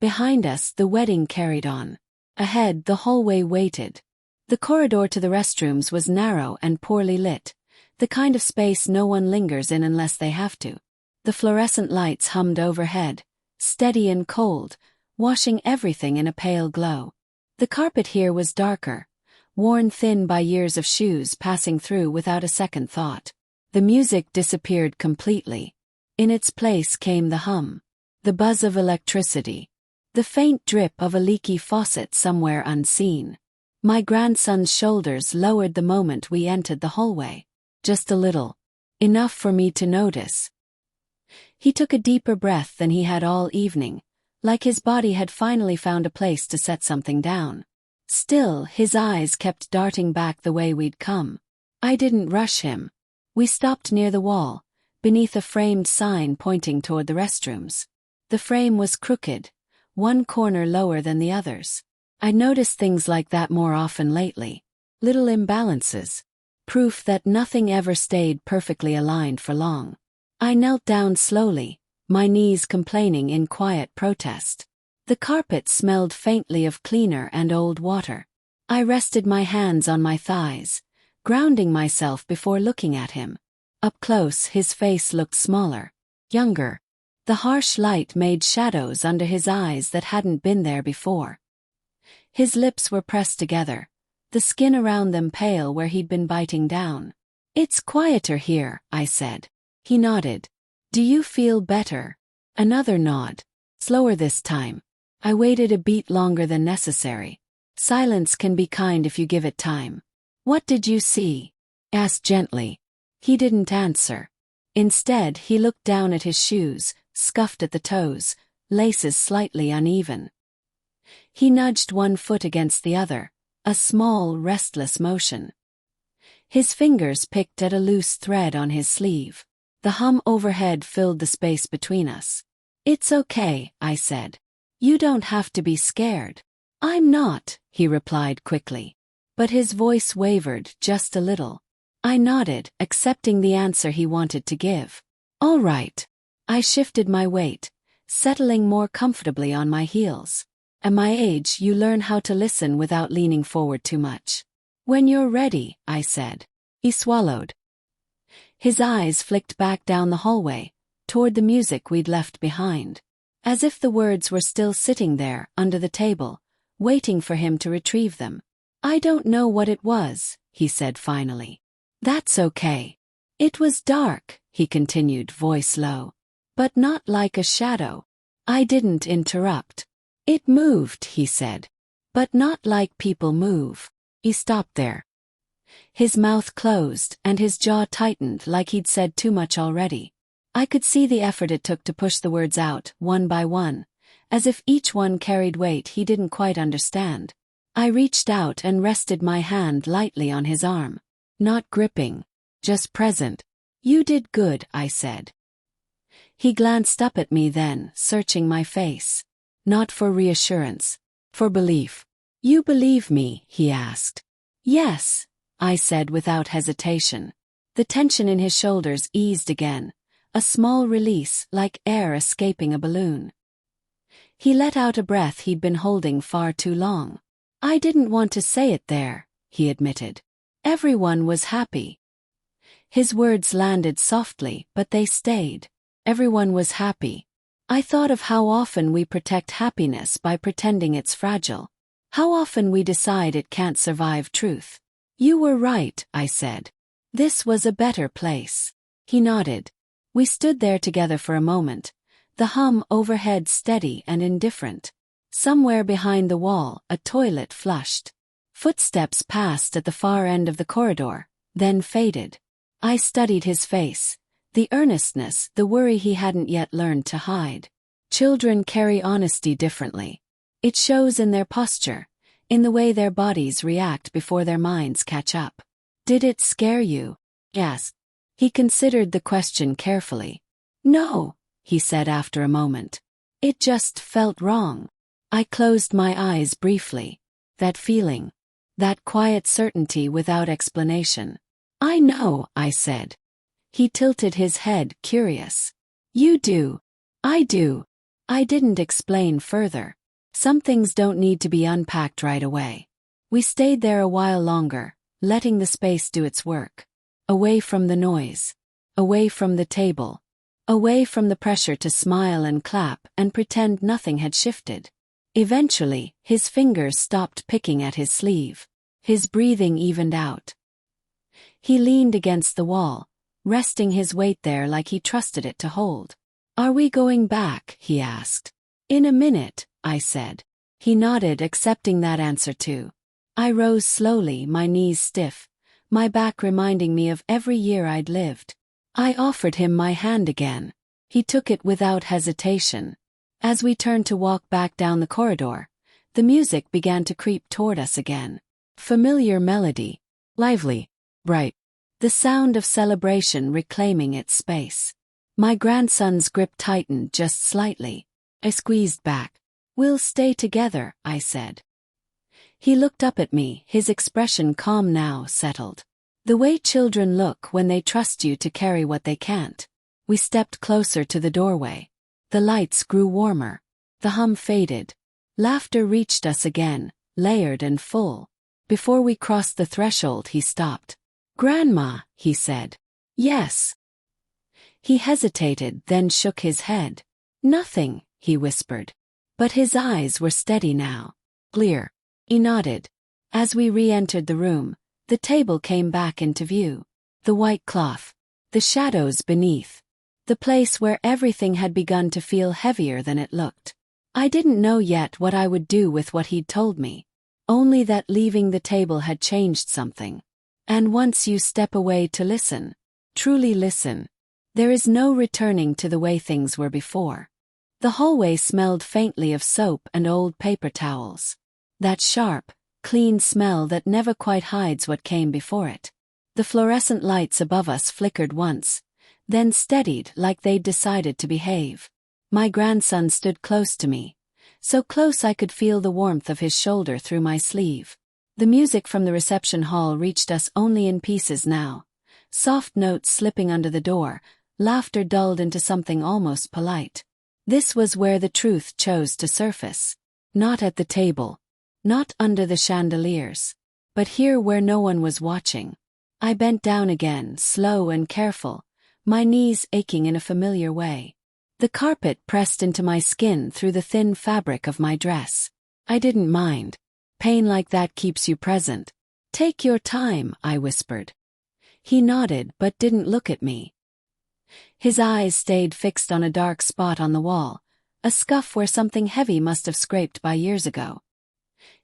Behind us, the wedding carried on. Ahead, the hallway waited. The corridor to the restrooms was narrow and poorly lit, the kind of space no one lingers in unless they have to. The fluorescent lights hummed overhead, steady and cold, washing everything in a pale glow. The carpet here was darker, worn thin by years of shoes passing through without a second thought. The music disappeared completely. In its place came the hum, the buzz of electricity, the faint drip of a leaky faucet somewhere unseen. My grandson's shoulders lowered the moment we entered the hallway. Just a little. Enough for me to notice. He took a deeper breath than he had all evening, like his body had finally found a place to set something down. Still, his eyes kept darting back the way we'd come. I didn't rush him. We stopped near the wall, beneath a framed sign pointing toward the restrooms. The frame was crooked, one corner lower than the others. I noticed things like that more often lately. Little imbalances. Proof that nothing ever stayed perfectly aligned for long. I knelt down slowly, my knees complaining in quiet protest. The carpet smelled faintly of cleaner and old water. I rested my hands on my thighs, grounding myself before looking at him. Up close, his face looked smaller, younger. The harsh light made shadows under his eyes that hadn't been there before. His lips were pressed together, the skin around them pale where he'd been biting down. "It's quieter here," I said. He nodded. "Do you feel better?" Another nod. Slower this time. I waited a beat longer than necessary. Silence can be kind if you give it time. "What did you see?" asked gently. He didn't answer. Instead, he looked down at his shoes, scuffed at the toes, laces slightly uneven. He nudged one foot against the other, a small, restless motion. His fingers picked at a loose thread on his sleeve. The hum overhead filled the space between us. "It's okay," I said. "You don't have to be scared." "I'm not," he replied quickly. But his voice wavered just a little. I nodded, accepting the answer he wanted to give. "All right." I shifted my weight, settling more comfortably on my heels. At my age, you learn how to listen without leaning forward too much. "When you're ready," I said. He swallowed. His eyes flicked back down the hallway, toward the music we'd left behind. As if the words were still sitting there, under the table, waiting for him to retrieve them. "I don't know what it was," he said finally. "That's okay." "It was dark," he continued, voice low. "But not like a shadow." I didn't interrupt. "It moved," he said. "But not like people move." He stopped there. His mouth closed, and his jaw tightened like he'd said too much already. I could see the effort it took to push the words out, one by one, as if each one carried weight he didn't quite understand. I reached out and rested my hand lightly on his arm. Not gripping, just present. "You did good," I said. He glanced up at me then, searching my face. Not for reassurance, for belief. "You believe me?" he asked. "Yes," I said without hesitation. The tension in his shoulders eased again, a small release like air escaping a balloon. He let out a breath he'd been holding far too long. "I didn't want to say it there," he admitted. "Everyone was happy." His words landed softly, but they stayed. Everyone was happy. I thought of how often we protect happiness by pretending it's fragile. How often we decide it can't survive truth. "You were right," I said. "This was a better place." He nodded. We stood there together for a moment, the hum overhead steady and indifferent. Somewhere behind the wall, a toilet flushed. Footsteps passed at the far end of the corridor, then faded. I studied his face, the earnestness, the worry he hadn't yet learned to hide. Children carry honesty differently. It shows in their posture, in the way their bodies react before their minds catch up. "Did it scare you?" "Yes." He considered the question carefully. "No," he said after a moment. "It just felt wrong." I closed my eyes briefly. That feeling. That quiet certainty without explanation. "I know," I said. He tilted his head, curious. "You do." "I do." I didn't explain further. Some things don't need to be unpacked right away. We stayed there a while longer, letting the space do its work. Away from the noise. Away from the table. Away from the pressure to smile and clap and pretend nothing had shifted. Eventually, his fingers stopped picking at his sleeve. His breathing evened out. He leaned against the wall, resting his weight there like he trusted it to hold. "Are we going back?" he asked. "In a minute," I said. He nodded, accepting that answer too. I rose slowly, my knees stiff, my back reminding me of every year I'd lived. I offered him my hand again. He took it without hesitation. As we turned to walk back down the corridor, the music began to creep toward us again. Familiar melody. Lively. Bright. The sound of celebration reclaiming its space. My grandson's grip tightened just slightly. I squeezed back. "We'll stay together," I said. He looked up at me, his expression calm now, settled. The way children look when they trust you to carry what they can't. We stepped closer to the doorway. The lights grew warmer. The hum faded. Laughter reached us again, layered and full. Before we crossed the threshold, he stopped. "Grandma," he said. "Yes." He hesitated, then shook his head. "Nothing," he whispered. But his eyes were steady now. Clear. He nodded. As we re-entered the room, the table came back into view. The white cloth. The shadows beneath. The place where everything had begun to feel heavier than it looked. I didn't know yet what I would do with what he'd told me. Only that leaving the table had changed something. And once you step away to listen, truly listen, there is no returning to the way things were before. The hallway smelled faintly of soap and old paper towels. That sharp, clean smell that never quite hides what came before it. The fluorescent lights above us flickered once, then steadied like they'd decided to behave. My grandson stood close to me, so close I could feel the warmth of his shoulder through my sleeve. The music from the reception hall reached us only in pieces now. Soft notes slipping under the door, laughter dulled into something almost polite. This was where the truth chose to surface. Not at the table. Not under the chandeliers. But here where no one was watching. I bent down again, slow and careful, my knees aching in a familiar way. The carpet pressed into my skin through the thin fabric of my dress. I didn't mind. Pain like that keeps you present. Take your time, I whispered. He nodded but didn't look at me. His eyes stayed fixed on a dark spot on the wall, a scuff where something heavy must have scraped by years ago.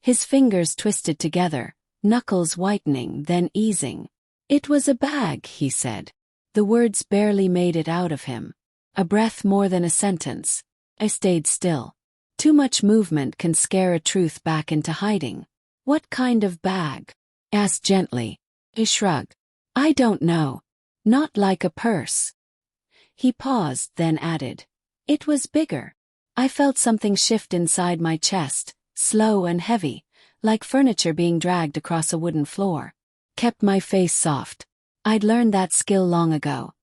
His fingers twisted together, knuckles whitening, then easing. It was a bag, he said. The words barely made it out of him. A breath more than a sentence. I stayed still. Too much movement can scare a truth back into hiding. What kind of bag? Asked gently. He shrugged. I don't know. Not like a purse. He paused, then added. It was bigger. I felt something shift inside my chest, slow and heavy, like furniture being dragged across a wooden floor. Kept my face soft. I'd learned that skill long ago.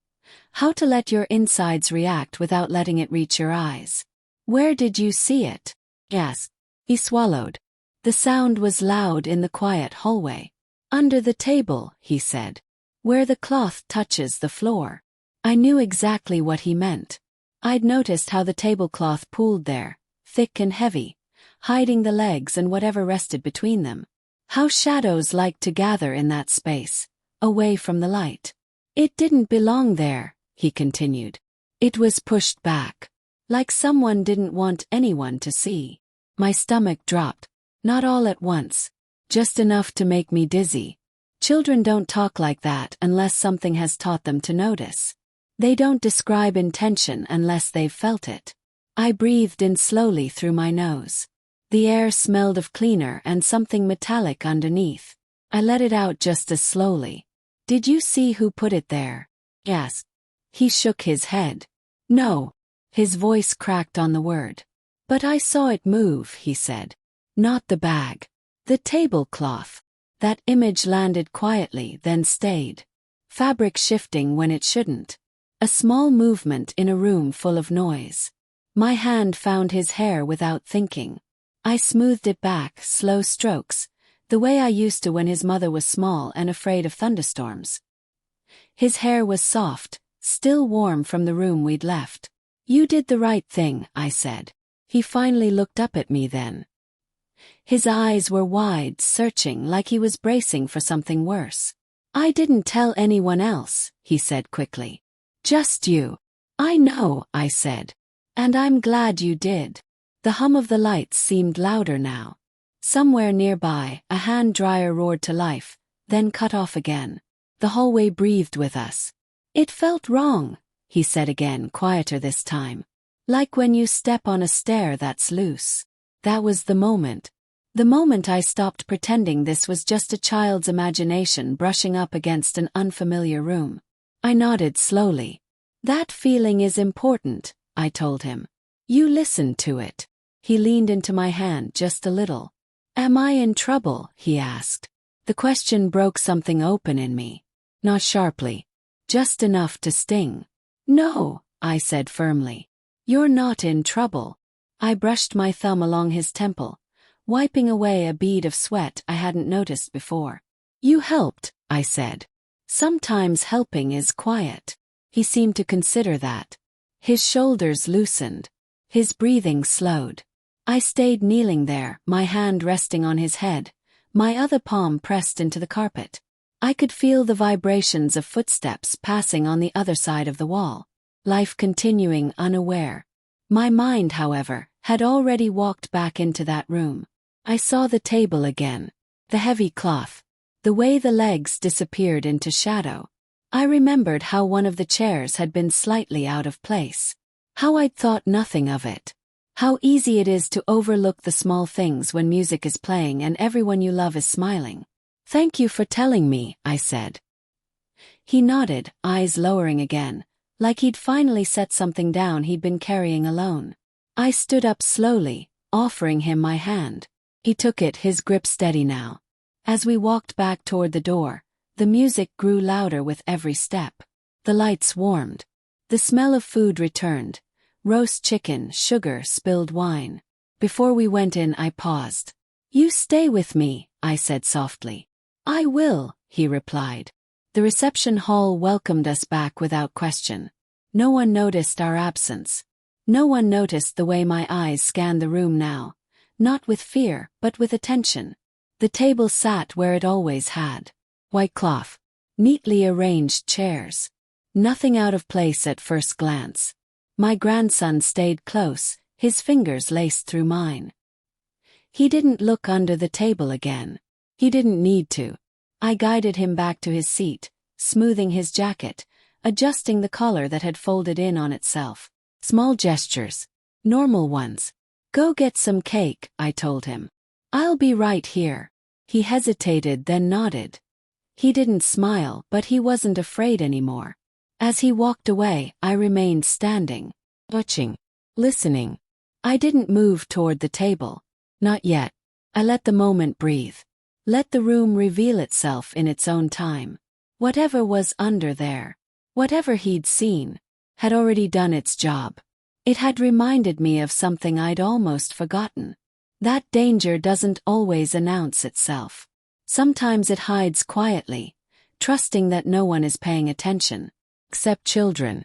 How to let your insides react without letting it reach your eyes. Where did you see it? Asked. He swallowed. The sound was loud in the quiet hallway. Under the table, he said. Where the cloth touches the floor. I knew exactly what he meant. I'd noticed how the tablecloth pooled there, thick and heavy, hiding the legs and whatever rested between them. How shadows liked to gather in that space, away from the light. It didn't belong there, he continued. It was pushed back, like someone didn't want anyone to see. My stomach dropped, not all at once, just enough to make me dizzy. Children don't talk like that unless something has taught them to notice. They don't describe intention unless they've felt it. I breathed in slowly through my nose. The air smelled of cleaner and something metallic underneath. I let it out just as slowly. Did you see who put it there? Asked. He shook his head. No. His voice cracked on the word. But I saw it move, he said. Not the bag. The tablecloth. That image landed quietly, then stayed. Fabric shifting when it shouldn't. A small movement in a room full of noise. My hand found his hair without thinking. I smoothed it back, slow strokes, the way I used to when his mother was small and afraid of thunderstorms. His hair was soft, still warm from the room we'd left. You did the right thing, I said. He finally looked up at me then. His eyes were wide, searching like he was bracing for something worse. I didn't tell anyone else, he said quickly. Just you. I know, I said. And I'm glad you did. The hum of the lights seemed louder now. Somewhere nearby, a hand dryer roared to life, then cut off again. The hallway breathed with us. It felt wrong, he said again, quieter this time. Like when you step on a stair that's loose. That was the moment. The moment I stopped pretending this was just a child's imagination brushing up against an unfamiliar room. I nodded slowly. That feeling is important, I told him. You listened to it. He leaned into my hand just a little. Am I in trouble? He asked. The question broke something open in me. Not sharply. Just enough to sting. No, I said firmly. You're not in trouble. I brushed my thumb along his temple, wiping away a bead of sweat I hadn't noticed before. You helped, I said. Sometimes helping is quiet. He seemed to consider that. His shoulders loosened. His breathing slowed. I stayed kneeling there, my hand resting on his head, my other palm pressed into the carpet. I could feel the vibrations of footsteps passing on the other side of the wall. Life continuing unaware. My mind, however, had already walked back into that room. I saw the table again. The heavy cloth. The way the legs disappeared into shadow. I remembered how one of the chairs had been slightly out of place. How I'd thought nothing of it. How easy it is to overlook the small things when music is playing and everyone you love is smiling. Thank you for telling me, I said. He nodded, eyes lowering again, like he'd finally set something down he'd been carrying alone. I stood up slowly, offering him my hand. He took it, his grip steady now. As we walked back toward the door, the music grew louder with every step. The lights warmed. The smell of food returned. Roast chicken, sugar, spilled wine. Before we went in, I paused. "You stay with me," I said softly. "I will," he replied. The reception hall welcomed us back without question. No one noticed our absence. No one noticed the way my eyes scanned the room now. Not with fear, but with attention. The table sat where it always had. White cloth. Neatly arranged chairs. Nothing out of place at first glance. My grandson stayed close, his fingers laced through mine. He didn't look under the table again. He didn't need to. I guided him back to his seat, smoothing his jacket, adjusting the collar that had folded in on itself. Small gestures. Normal ones. "Go get some cake," I told him. "I'll be right here." He hesitated, then nodded. He didn't smile, but he wasn't afraid anymore. As he walked away, I remained standing, watching, listening. I didn't move toward the table. Not yet. I let the moment breathe. Let the room reveal itself in its own time. Whatever was under there, whatever he'd seen, had already done its job. It had reminded me of something I'd almost forgotten. That danger doesn't always announce itself. Sometimes it hides quietly, trusting that no one is paying attention, except children,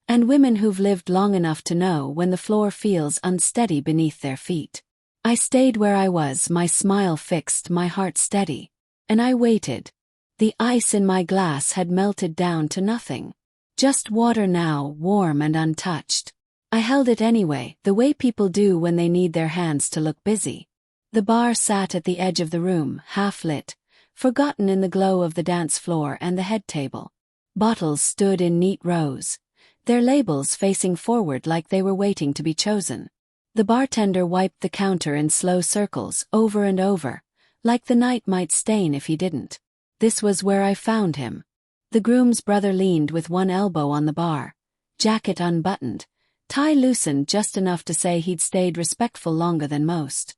and women who've lived long enough to know when the floor feels unsteady beneath their feet. I stayed where I was, my smile fixed, my heart steady. And I waited. The ice in my glass had melted down to nothing. Just water now, warm and untouched. I held it anyway, the way people do when they need their hands to look busy. The bar sat at the edge of the room, half lit, forgotten in the glow of the dance floor and the head table. Bottles stood in neat rows, their labels facing forward like they were waiting to be chosen. The bartender wiped the counter in slow circles, over and over, like the night might stain if he didn't. This was where I found him. The groom's brother leaned with one elbow on the bar, jacket unbuttoned, tie loosened just enough to say he'd stayed respectful longer than most.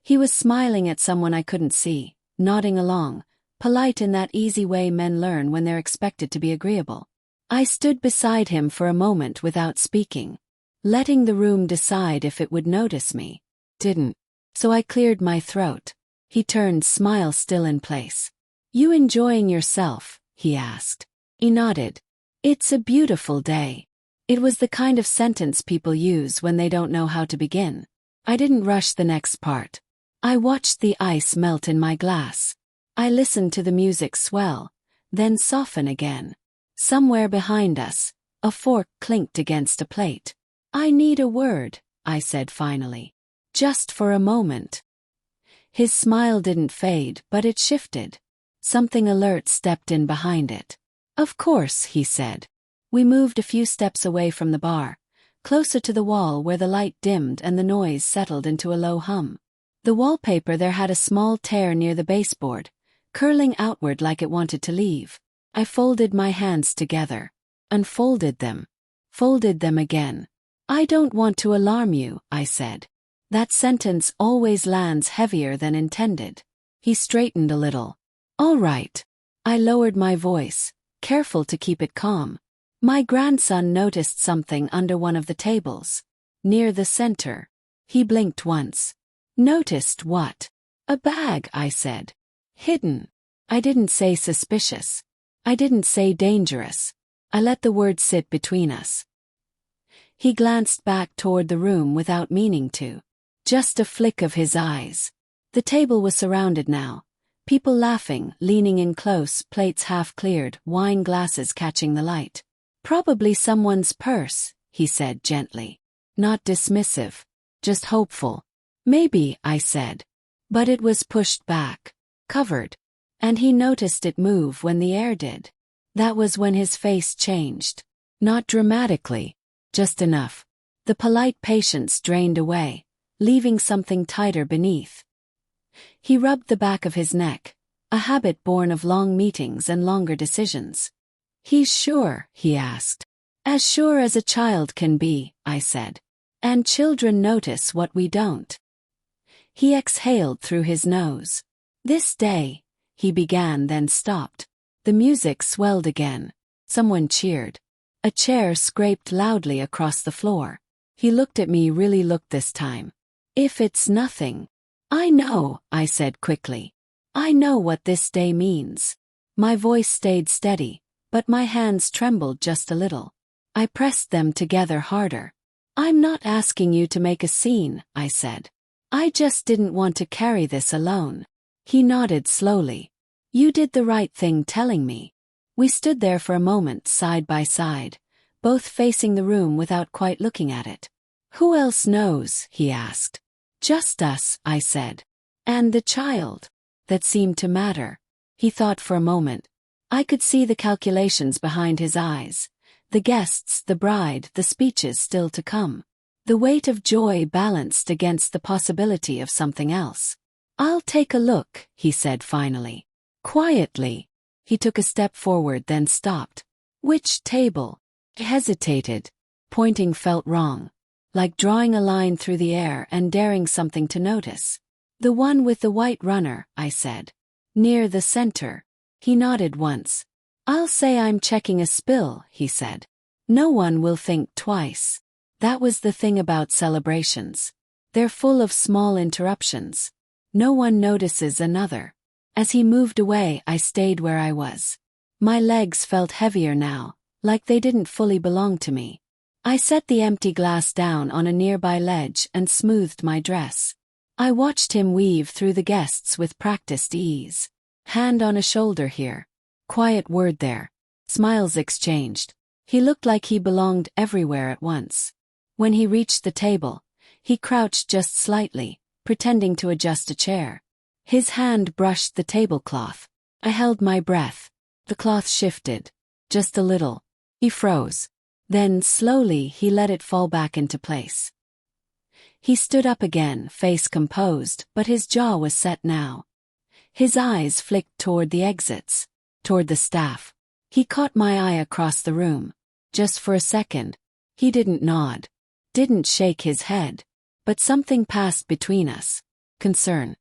He was smiling at someone I couldn't see, nodding along, polite in that easy way men learn when they're expected to be agreeable. I stood beside him for a moment without speaking, letting the room decide if it would notice me. Didn't. So I cleared my throat. He turned, smile still in place. "You enjoying yourself?" he asked. He nodded. "It's a beautiful day." It was the kind of sentence people use when they don't know how to begin. I didn't rush the next part. I watched the ice melt in my glass. I listened to the music swell, then soften again. Somewhere behind us, a fork clinked against a plate. "I need a word," I said finally. "Just for a moment." His smile didn't fade, but it shifted. Something alert stepped in behind it. "Of course," he said. We moved a few steps away from the bar, closer to the wall where the light dimmed and the noise settled into a low hum. The wallpaper there had a small tear near the baseboard, curling outward like it wanted to leave. I folded my hands together, unfolded them, folded them again. "I don't want to alarm you," I said. That sentence always lands heavier than intended. He straightened a little. "All right." I lowered my voice, careful to keep it calm. My grandson noticed something under one of the tables. Near the center. He blinked once. "Noticed what?" "A bag," I said. "Hidden." I didn't say suspicious. I didn't say dangerous. I let the word sit between us. He glanced back toward the room without meaning to. Just a flick of his eyes. The table was surrounded now. People laughing, leaning in close, plates half cleared, wine glasses catching the light. "Probably someone's purse," he said gently. Not dismissive, just hopeful. "Maybe," I said. But it was pushed back, covered. And he noticed it move when the air did. That was when his face changed. Not dramatically, just enough. The polite patience drained away, leaving something tighter beneath. He rubbed the back of his neck, a habit born of long meetings and longer decisions. He's sure, he asked. As sure as a child can be, I said. And children notice what we don't. He exhaled through his nose. This day, he began, then stopped. The music swelled again. Someone cheered. A chair scraped loudly across the floor. He looked at me, really looked this time. If it's nothing. I know, I said quickly. I know what this day means. My voice stayed steady, but my hands trembled just a little. I pressed them together harder. I'm not asking you to make a scene, I said. I just didn't want to carry this alone. He nodded slowly. You did the right thing telling me. We stood there for a moment side by side, both facing the room without quite looking at it. Who else knows? He asked. Just us, I said. And the child. That seemed to matter. He thought for a moment. I could see the calculations behind his eyes. The guests, the bride, the speeches still to come. The weight of joy balanced against the possibility of something else. I'll take a look, he said finally. Quietly. He took a step forward, then stopped. Which table? He hesitated. Pointing felt wrong. Like drawing a line through the air and daring something to notice. The one with the white runner, I said. Near the center. He nodded once. I'll say I'm checking a spill, he said. No one will think twice. That was the thing about celebrations. They're full of small interruptions. No one notices another. As he moved away, I stayed where I was. My legs felt heavier now, like they didn't fully belong to me. I set the empty glass down on a nearby ledge and smoothed my dress. I watched him weave through the guests with practiced ease. Hand on a shoulder here. Quiet word there. Smiles exchanged. He looked like he belonged everywhere at once. When he reached the table, he crouched just slightly, pretending to adjust a chair. His hand brushed the tablecloth. I held my breath. The cloth shifted. Just a little. He froze. Then, slowly, he let it fall back into place. He stood up again, face composed, but his jaw was set now. His eyes flicked toward the exits, toward the staff. He caught my eye across the room. Just for a second. He didn't nod. Didn't shake his head. But something passed between us. Concern.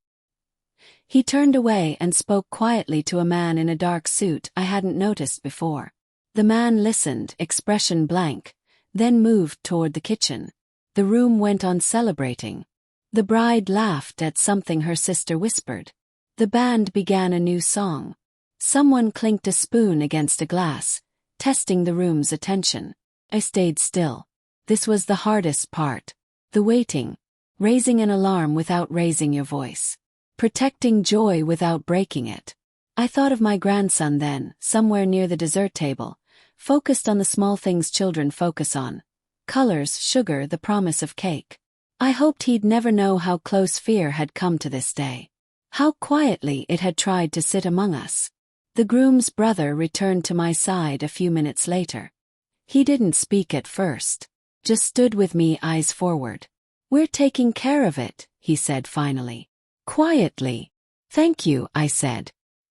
He turned away and spoke quietly to a man in a dark suit I hadn't noticed before. The man listened, expression blank, then moved toward the kitchen. The room went on celebrating. The bride laughed at something her sister whispered. The band began a new song. Someone clinked a spoon against a glass, testing the room's attention. I stayed still. This was the hardest part. The waiting. Raising an alarm without raising your voice. Protecting joy without breaking it. I thought of my grandson then, somewhere near the dessert table, focused on the small things children focus on. Colors, sugar, the promise of cake. I hoped he'd never know how close fear had come to this day. How quietly it had tried to sit among us. The groom's brother returned to my side a few minutes later. He didn't speak at first. Just stood with me, eyes forward. We're taking care of it, he said finally. Quietly. Thank you, I said.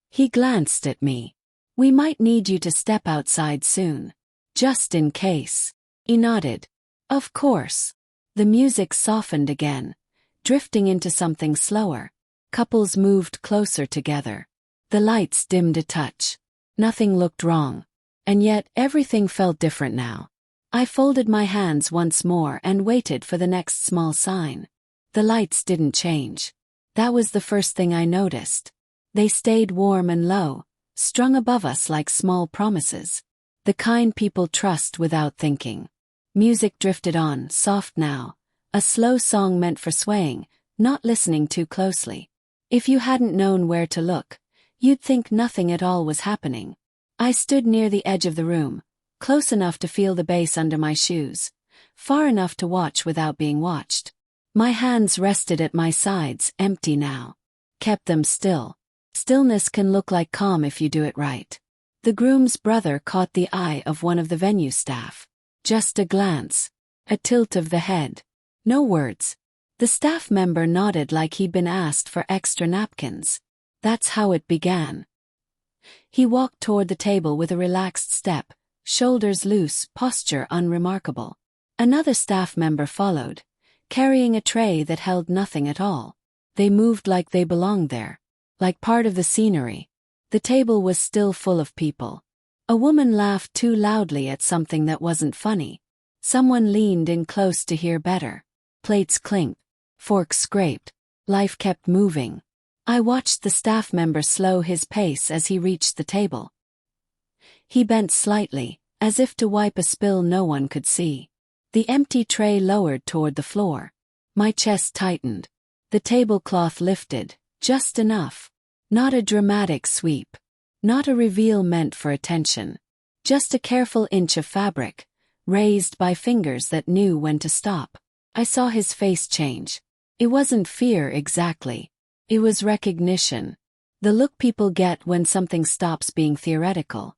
He glanced at me. We might need you to step outside soon. Just in case. He nodded. Of course. The music softened again, drifting into something slower. Couples moved closer together. The lights dimmed a touch. Nothing looked wrong. And yet everything felt different now. I folded my hands once more and waited for the next small sign. The lights didn't change. That was the first thing I noticed. They stayed warm and low, strung above us like small promises. The kind people trust without thinking. Music drifted on, soft now. A slow song meant for swaying, not listening too closely. If you hadn't known where to look, you'd think nothing at all was happening. I stood near the edge of the room, close enough to feel the bass under my shoes, far enough to watch without being watched. My hands rested at my sides, empty now. Kept them still. Stillness can look like calm if you do it right. The groom's brother caught the eye of one of the venue staff. Just a glance. A tilt of the head. No words. The staff member nodded like he'd been asked for extra napkins. That's how it began. He walked toward the table with a relaxed step, shoulders loose, posture unremarkable. Another staff member followed, carrying a tray that held nothing at all. They moved like they belonged there, like part of the scenery. The table was still full of people. A woman laughed too loudly at something that wasn't funny. Someone leaned in close to hear better. Plates clinked, forks scraped. Life kept moving. I watched the staff member slow his pace as he reached the table. He bent slightly, as if to wipe a spill no one could see. The empty tray lowered toward the floor. My chest tightened. The tablecloth lifted, just enough. Not a dramatic sweep. Not a reveal meant for attention. Just a careful inch of fabric, raised by fingers that knew when to stop. I saw his face change. It wasn't fear exactly. It was recognition. The look people get when something stops being theoretical.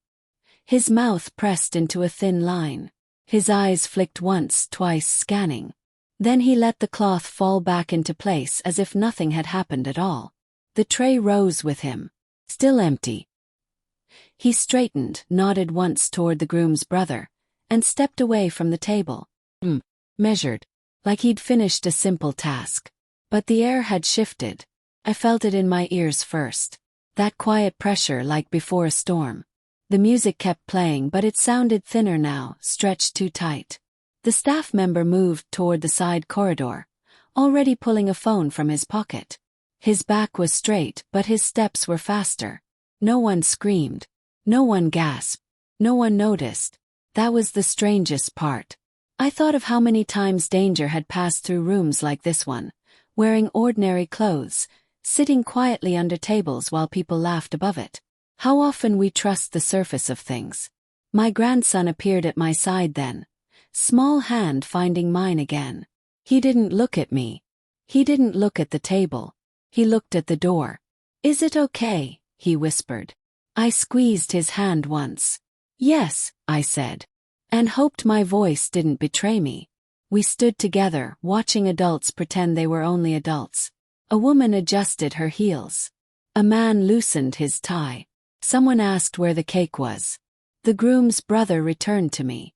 His mouth pressed into a thin line. His eyes flicked once, twice, scanning. Then he let the cloth fall back into place as if nothing had happened at all. The tray rose with him. Still empty. He straightened, nodded once toward the groom's brother, and stepped away from the table. Measured. Like he'd finished a simple task. But the air had shifted. I felt it in my ears first. That quiet pressure like before a storm. The music kept playing but it sounded thinner now, stretched too tight. The staff member moved toward the side corridor, already pulling a phone from his pocket. His back was straight but his steps were faster. No one screamed. No one gasped. No one noticed. That was the strangest part. I thought of how many times danger had passed through rooms like this one, wearing ordinary clothes, sitting quietly under tables while people laughed above it. How often we trust the surface of things. My grandson appeared at my side then, small hand finding mine again. He didn't look at me. He didn't look at the table. He looked at the door. "Is it okay?" he whispered. I squeezed his hand once. "Yes," I said, and hoped my voice didn't betray me. We stood together, watching adults pretend they were only adults. A woman adjusted her heels. A man loosened his tie. Someone asked where the cake was. The groom's brother returned to me.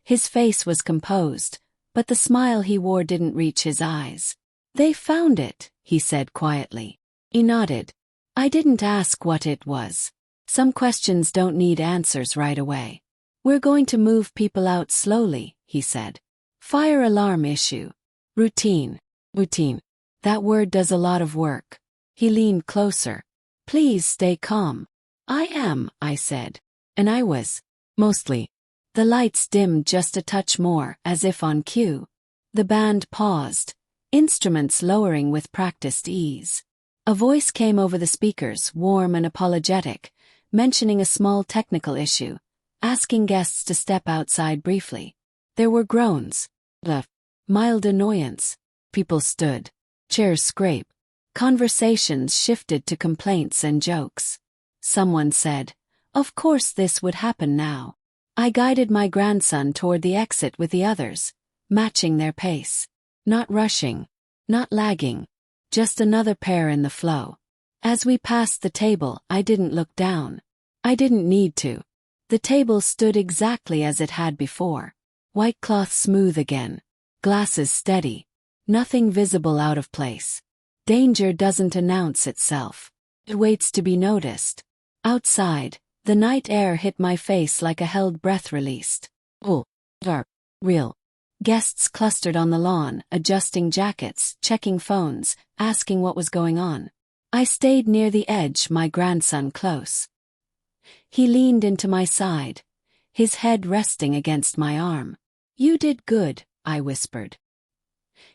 His face was composed, but the smile he wore didn't reach his eyes. "They found it," he said quietly. He nodded. I didn't ask what it was. Some questions don't need answers right away. "We're going to move people out slowly," he said. "Fire alarm issue. Routine. Routine. That word does a lot of work." He leaned closer. "Please stay calm." "I am," I said. And I was. Mostly. The lights dimmed just a touch more, as if on cue. The band paused, instruments lowering with practiced ease. A voice came over the speakers, warm and apologetic, mentioning a small technical issue, asking guests to step outside briefly. There were groans. A mild annoyance. People stood. Chairs scraped. Conversations shifted to complaints and jokes. Someone said, "Of course this would happen now." I guided my grandson toward the exit with the others, matching their pace. Not rushing. Not lagging. Just another pair in the flow. As we passed the table, I didn't look down. I didn't need to. The table stood exactly as it had before. White cloth smooth again. Glasses steady. Nothing visible out of place. Danger doesn't announce itself. It waits to be noticed. Outside, the night air hit my face like a held breath released. Oh, dark. Real. Guests clustered on the lawn, adjusting jackets, checking phones, asking what was going on. I stayed near the edge, my grandson close. He leaned into my side, his head resting against my arm. "You did good," I whispered.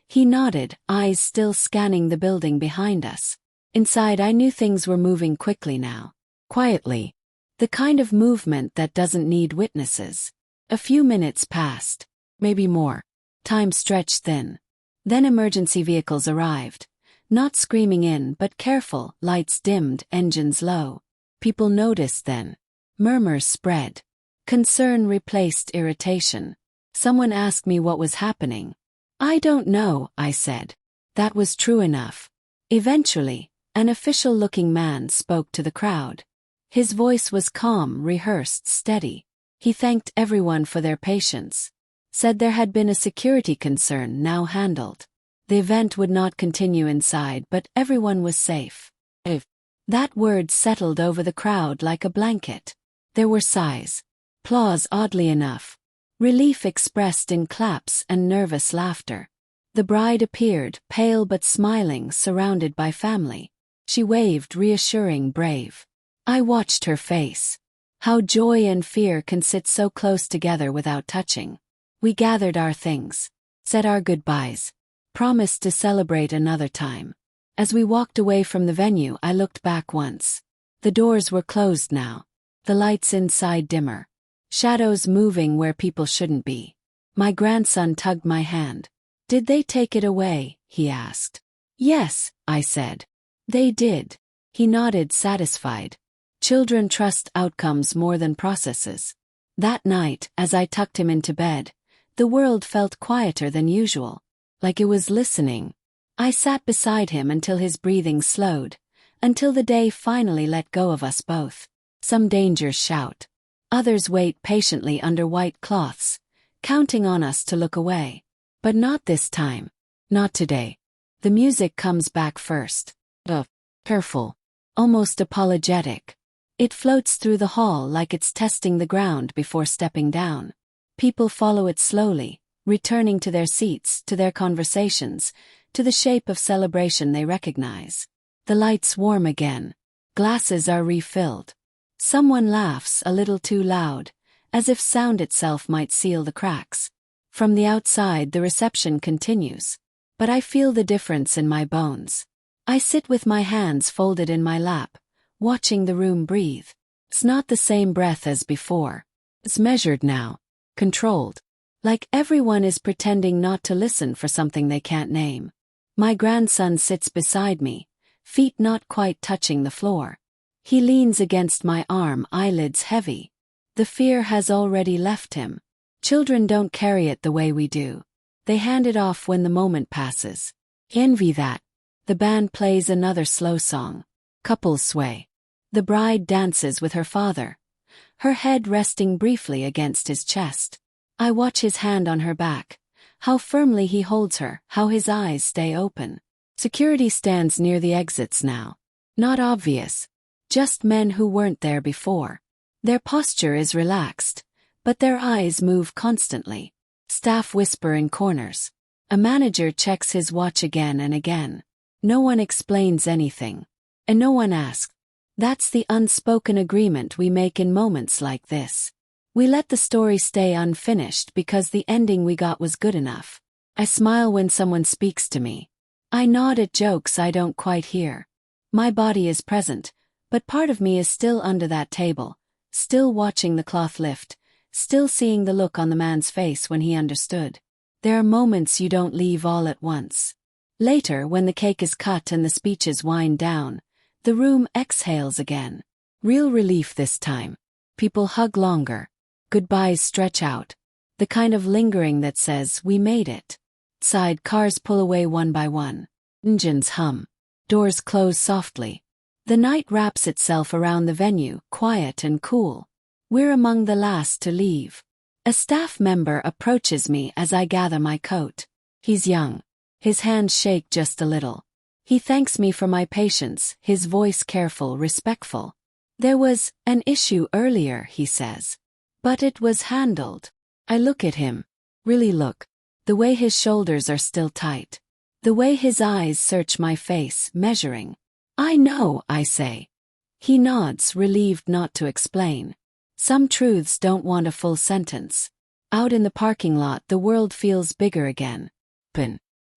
He nodded, eyes still scanning the building behind us. Inside I knew things were moving quickly now. Quietly. The kind of movement that doesn't need witnesses. A few minutes passed. Maybe more. Time stretched thin. Then emergency vehicles arrived. Not screaming in, but careful, lights dimmed, engines low. People noticed then. Murmurs spread. Concern replaced irritation. Someone asked me what was happening. "I don't know," I said. That was true enough. Eventually, an official-looking man spoke to the crowd. His voice was calm, rehearsed, steady. He thanked everyone for their patience. Said there had been a security concern, now handled. The event would not continue inside, but everyone was safe. That word settled over the crowd like a blanket. There were sighs. Applause, oddly enough. Relief expressed in claps and nervous laughter. The bride appeared, pale but smiling, surrounded by family. She waved, reassuring, brave. I watched her face. How joy and fear can sit so close together without touching. We gathered our things, said our goodbyes, promised to celebrate another time. As we walked away from the venue, I looked back once. The doors were closed now. The lights inside dimmer. Shadows moving where people shouldn't be. My grandson tugged my hand. Did they take it away? He asked. Yes, I said. They did. He nodded, satisfied. Children trust outcomes more than processes. That night, as I tucked him into bed, the world felt quieter than usual, like it was listening. I sat beside him until his breathing slowed, until the day finally let go of us both. Some dangers shout. Others wait patiently under white cloths, counting on us to look away. But not this time. Not today. The music comes back first. Careful. Almost apologetic. It floats through the hall like it's testing the ground before stepping down. People follow it slowly, returning to their seats, to their conversations, to the shape of celebration they recognize. The lights warm again. Glasses are refilled. Someone laughs a little too loud, as if sound itself might seal the cracks. From the outside the reception continues. But I feel the difference in my bones. I sit with my hands folded in my lap, watching the room breathe. It's not the same breath as before. It's measured now. Controlled. Like everyone is pretending not to listen for something they can't name. My grandson sits beside me, feet not quite touching the floor. He leans against my arm, eyelids heavy. The fear has already left him. Children don't carry it the way we do. They hand it off when the moment passes. Envy that. The band plays another slow song. Couples sway. The bride dances with her father, her head resting briefly against his chest. I watch his hand on her back, how firmly he holds her, how his eyes stay open. Security stands near the exits now. Not obvious. Just men who weren't there before. Their posture is relaxed, but their eyes move constantly. Staff whisper in corners. A manager checks his watch again and again. No one explains anything. And no one asks. That's the unspoken agreement we make in moments like this. We let the story stay unfinished because the ending we got was good enough. I smile when someone speaks to me. I nod at jokes I don't quite hear. My body is present, but part of me is still under that table, still watching the cloth lift, still seeing the look on the man's face when he understood. There are moments you don't leave all at once. Later, when the cake is cut and the speeches wind down, the room exhales again. Real relief this time. People hug longer. Goodbyes stretch out. The kind of lingering that says, we made it. Side cars pull away one by one. Engines hum. Doors close softly. The night wraps itself around the venue, quiet and cool. We're among the last to leave. A staff member approaches me as I gather my coat. He's young. His hands shake just a little. He thanks me for my patience, his voice careful, respectful. There was an issue earlier, he says. But it was handled. I look at him. Really look. The way his shoulders are still tight. The way his eyes search my face, measuring. I know, I say. He nods, relieved not to explain. Some truths don't want a full sentence. Out in the parking lot, the world feels bigger again.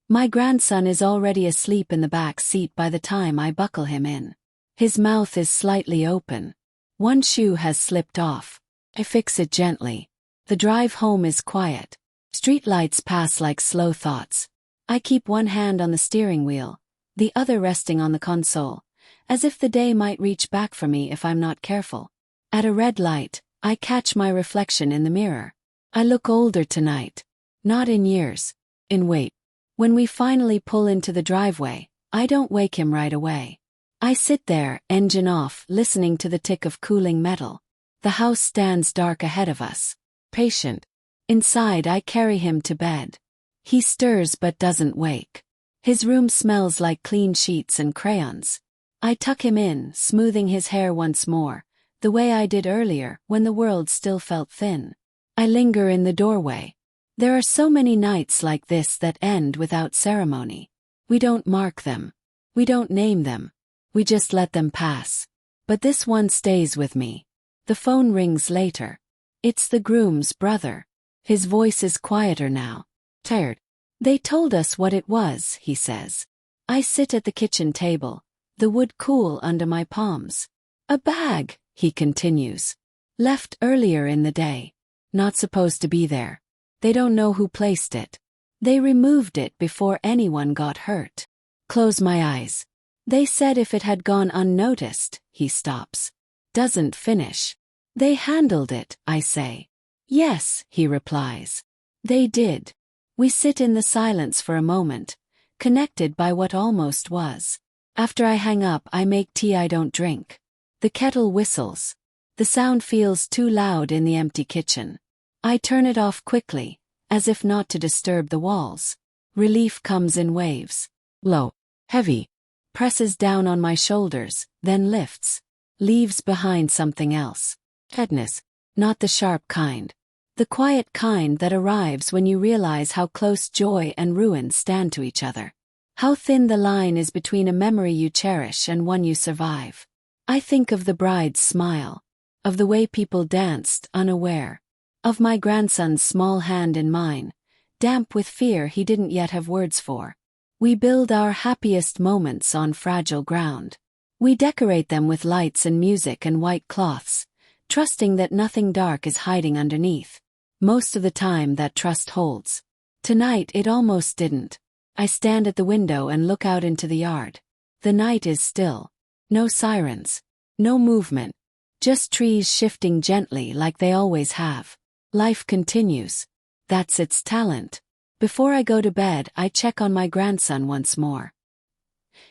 My grandson is already asleep in the back seat by the time I buckle him in. His mouth is slightly open. One shoe has slipped off. I fix it gently. The drive home is quiet. Streetlights pass like slow thoughts. I keep one hand on the steering wheel, the other resting on the console, as if the day might reach back for me if I'm not careful. At a red light, I catch my reflection in the mirror. I look older tonight. Not in years. In weight. When we finally pull into the driveway, I don't wake him right away. I sit there, engine off, listening to the tick of cooling metal. The house stands dark ahead of us. Patient. Inside, I carry him to bed. He stirs but doesn't wake. His room smells like clean sheets and crayons. I tuck him in, smoothing his hair once more, the way I did earlier when the world still felt thin. I linger in the doorway. There are so many nights like this that end without ceremony. We don't mark them. We don't name them. We just let them pass. But this one stays with me. The phone rings later. It's the groom's brother. His voice is quieter now. Tired. They told us what it was, he says. I sit at the kitchen table, the wood cool under my palms. A bag, he continues. Left earlier in the day. Not supposed to be there. They don't know who placed it. They removed it before anyone got hurt. Close my eyes. They said if it had gone unnoticed, he stops. Doesn't finish. They handled it, I say. Yes, he replies. They did. We sit in the silence for a moment, connected by what almost was. After I hang up, I make tea I don't drink. The kettle whistles. The sound feels too loud in the empty kitchen. I turn it off quickly, as if not to disturb the walls. Relief comes in waves. Low. Heavy. Presses down on my shoulders, then lifts. Leaves behind something else. Headness. Not the sharp kind. The quiet kind that arrives when you realize how close joy and ruin stand to each other. How thin the line is between a memory you cherish and one you survive. I think of the bride's smile. Of the way people danced, unaware. Of my grandson's small hand in mine, damp with fear he didn't yet have words for. We build our happiest moments on fragile ground. We decorate them with lights and music and white cloths, trusting that nothing dark is hiding underneath. Most of the time that trust holds. Tonight it almost didn't. I stand at the window and look out into the yard. The night is still. No sirens. No movement. Just trees shifting gently like they always have. Life continues. That's its talent. Before I go to bed, I check on my grandson once more.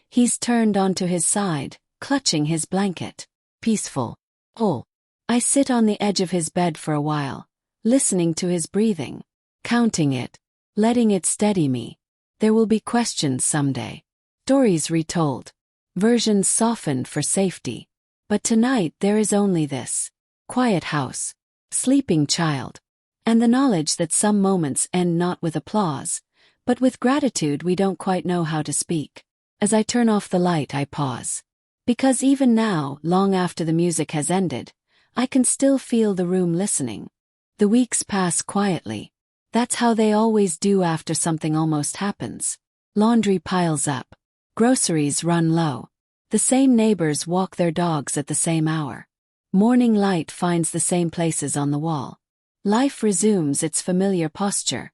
He's turned onto his side, clutching his blanket. Peaceful. Oh. I sit on the edge of his bed for a while, listening to his breathing, counting it, letting it steady me. There will be questions someday. Stories retold. Versions softened for safety. But tonight there is only this. Quiet house. Sleeping child. And the knowledge that some moments end not with applause, but with gratitude we don't quite know how to speak. As I turn off the light, I pause. Because even now, long after the music has ended, I can still feel the room listening. The weeks pass quietly. That's how they always do after something almost happens. Laundry piles up. Groceries run low. The same neighbors walk their dogs at the same hour. Morning light finds the same places on the wall. Life resumes its familiar posture,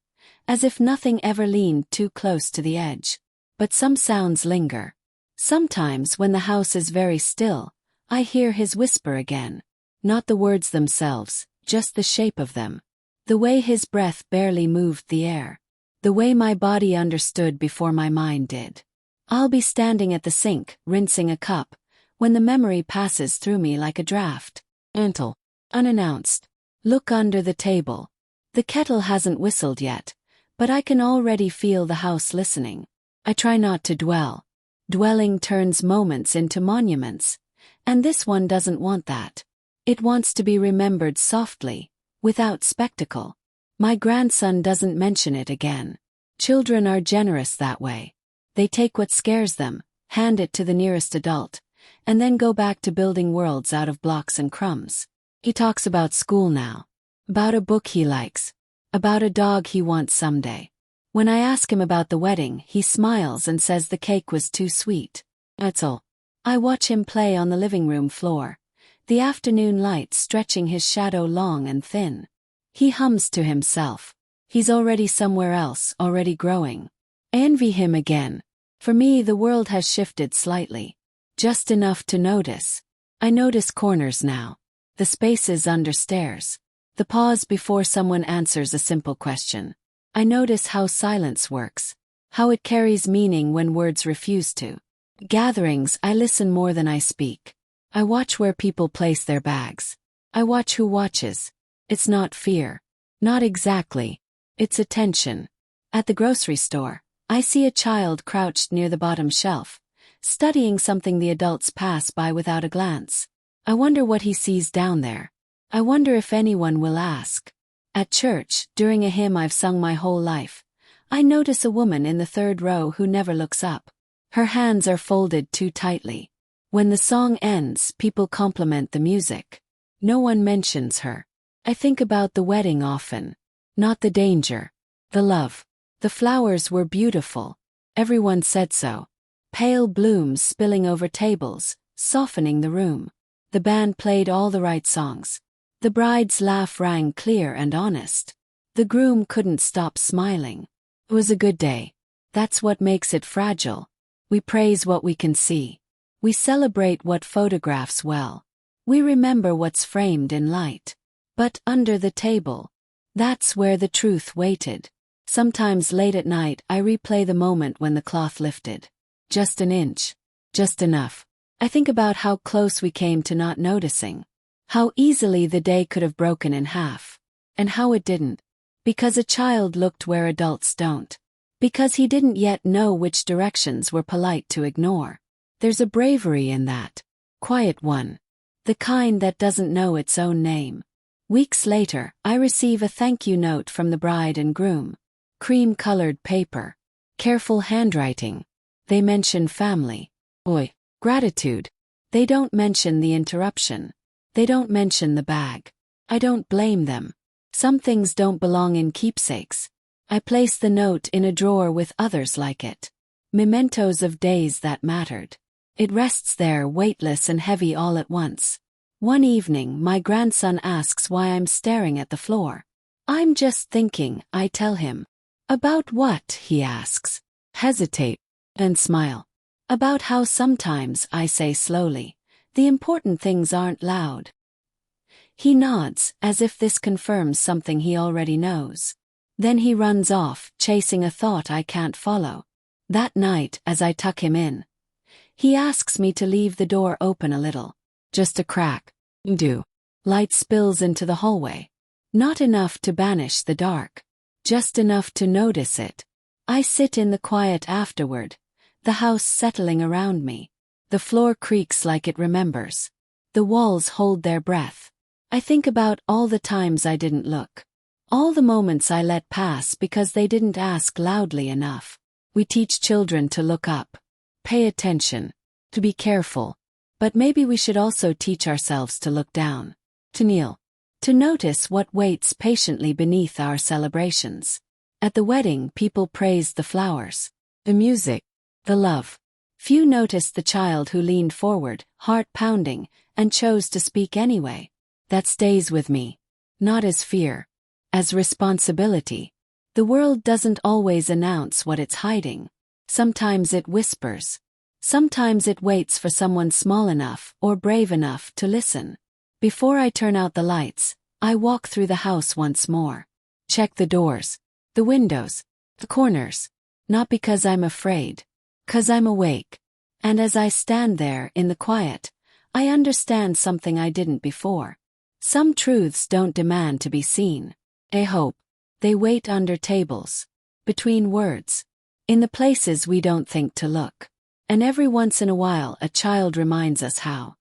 as if nothing ever leaned too close to the edge. But some sounds linger. Sometimes when the house is very still, I hear his whisper again. Not the words themselves, just the shape of them. The way his breath barely moved the air. The way my body understood before my mind did. I'll be standing at the sink, rinsing a cup, when the memory passes through me like a draft. Until, unannounced. Look under the table. The kettle hasn't whistled yet, but I can already feel the house listening. I try not to dwell. Dwelling turns moments into monuments, and this one doesn't want that. It wants to be remembered softly, without spectacle. My grandson doesn't mention it again. Children are generous that way. They take what scares them, hand it to the nearest adult, and then go back to building worlds out of blocks and crumbs. He talks about school now. About a book he likes. About a dog he wants someday. When I ask him about the wedding, he smiles and says the cake was too sweet. That's all. I watch him play on the living room floor, the afternoon light stretching his shadow long and thin. He hums to himself. He's already somewhere else, already growing. I envy him again. For me, the world has shifted slightly. Just enough to notice. I notice corners now. The spaces under stairs. The pause before someone answers a simple question. I notice how silence works. How it carries meaning when words refuse to. Gatherings, I listen more than I speak. I watch where people place their bags. I watch who watches. It's not fear. Not exactly. It's attention. At the grocery store, I see a child crouched near the bottom shelf, studying something the adults pass by without a glance. I wonder what he sees down there. I wonder if anyone will ask. At church, during a hymn I've sung my whole life, I notice a woman in the third row who never looks up. Her hands are folded too tightly. When the song ends, people compliment the music. No one mentions her. I think about the wedding often. Not the danger. The love. The flowers were beautiful. Everyone said so. Pale blooms spilling over tables, softening the room. The band played all the right songs. The bride's laugh rang clear and honest. The groom couldn't stop smiling. It was a good day. That's what makes it fragile. We praise what we can see. We celebrate what photographs well. We remember what's framed in light. But under the table, that's where the truth waited. Sometimes late at night I replay the moment when the cloth lifted. Just an inch. Just enough. I think about how close we came to not noticing. How easily the day could have broken in half. And how it didn't. Because a child looked where adults don't. Because he didn't yet know which directions were polite to ignore. There's a bravery in that. Quiet one. The kind that doesn't know its own name. Weeks later, I receive a thank you note from the bride and groom. Cream-colored paper. Careful handwriting. They mention family. Gratitude. They don't mention the interruption. They don't mention the bag. I don't blame them. Some things don't belong in keepsakes. I place the note in a drawer with others like it. Mementos of days that mattered. It rests there weightless and heavy all at once. One evening my grandson asks why I'm staring at the floor. I'm just thinking, I tell him. About what, he asks. Hesitate. And smile. About how sometimes, I say slowly, the important things aren't loud. He nods, as if this confirms something he already knows. Then he runs off, chasing a thought I can't follow. That night, as I tuck him in, he asks me to leave the door open a little. Just a crack. Do. Light spills into the hallway. Not enough to banish the dark. Just enough to notice it. I sit in the quiet afterward, the house settling around me. The floor creaks like it remembers. The walls hold their breath. I think about all the times I didn't look. All the moments I let pass because they didn't ask loudly enough. We teach children to look up. Pay attention. To be careful. But maybe we should also teach ourselves to look down. To kneel. To notice what waits patiently beneath our celebrations. At the wedding, people praised the flowers. The music. The love. Few noticed the child who leaned forward, heart pounding, and chose to speak anyway. That stays with me. Not as fear. As responsibility. The world doesn't always announce what it's hiding. Sometimes it whispers. Sometimes it waits for someone small enough or brave enough to listen. Before I turn out the lights, I walk through the house once more. Check the doors, the windows, the corners. Not because I'm afraid. 'Cause I'm awake. And as I stand there in the quiet, I understand something I didn't before. Some truths don't demand to be seen. They hope. They wait under tables. Between words. In the places we don't think to look. And every once in a while a child reminds us how.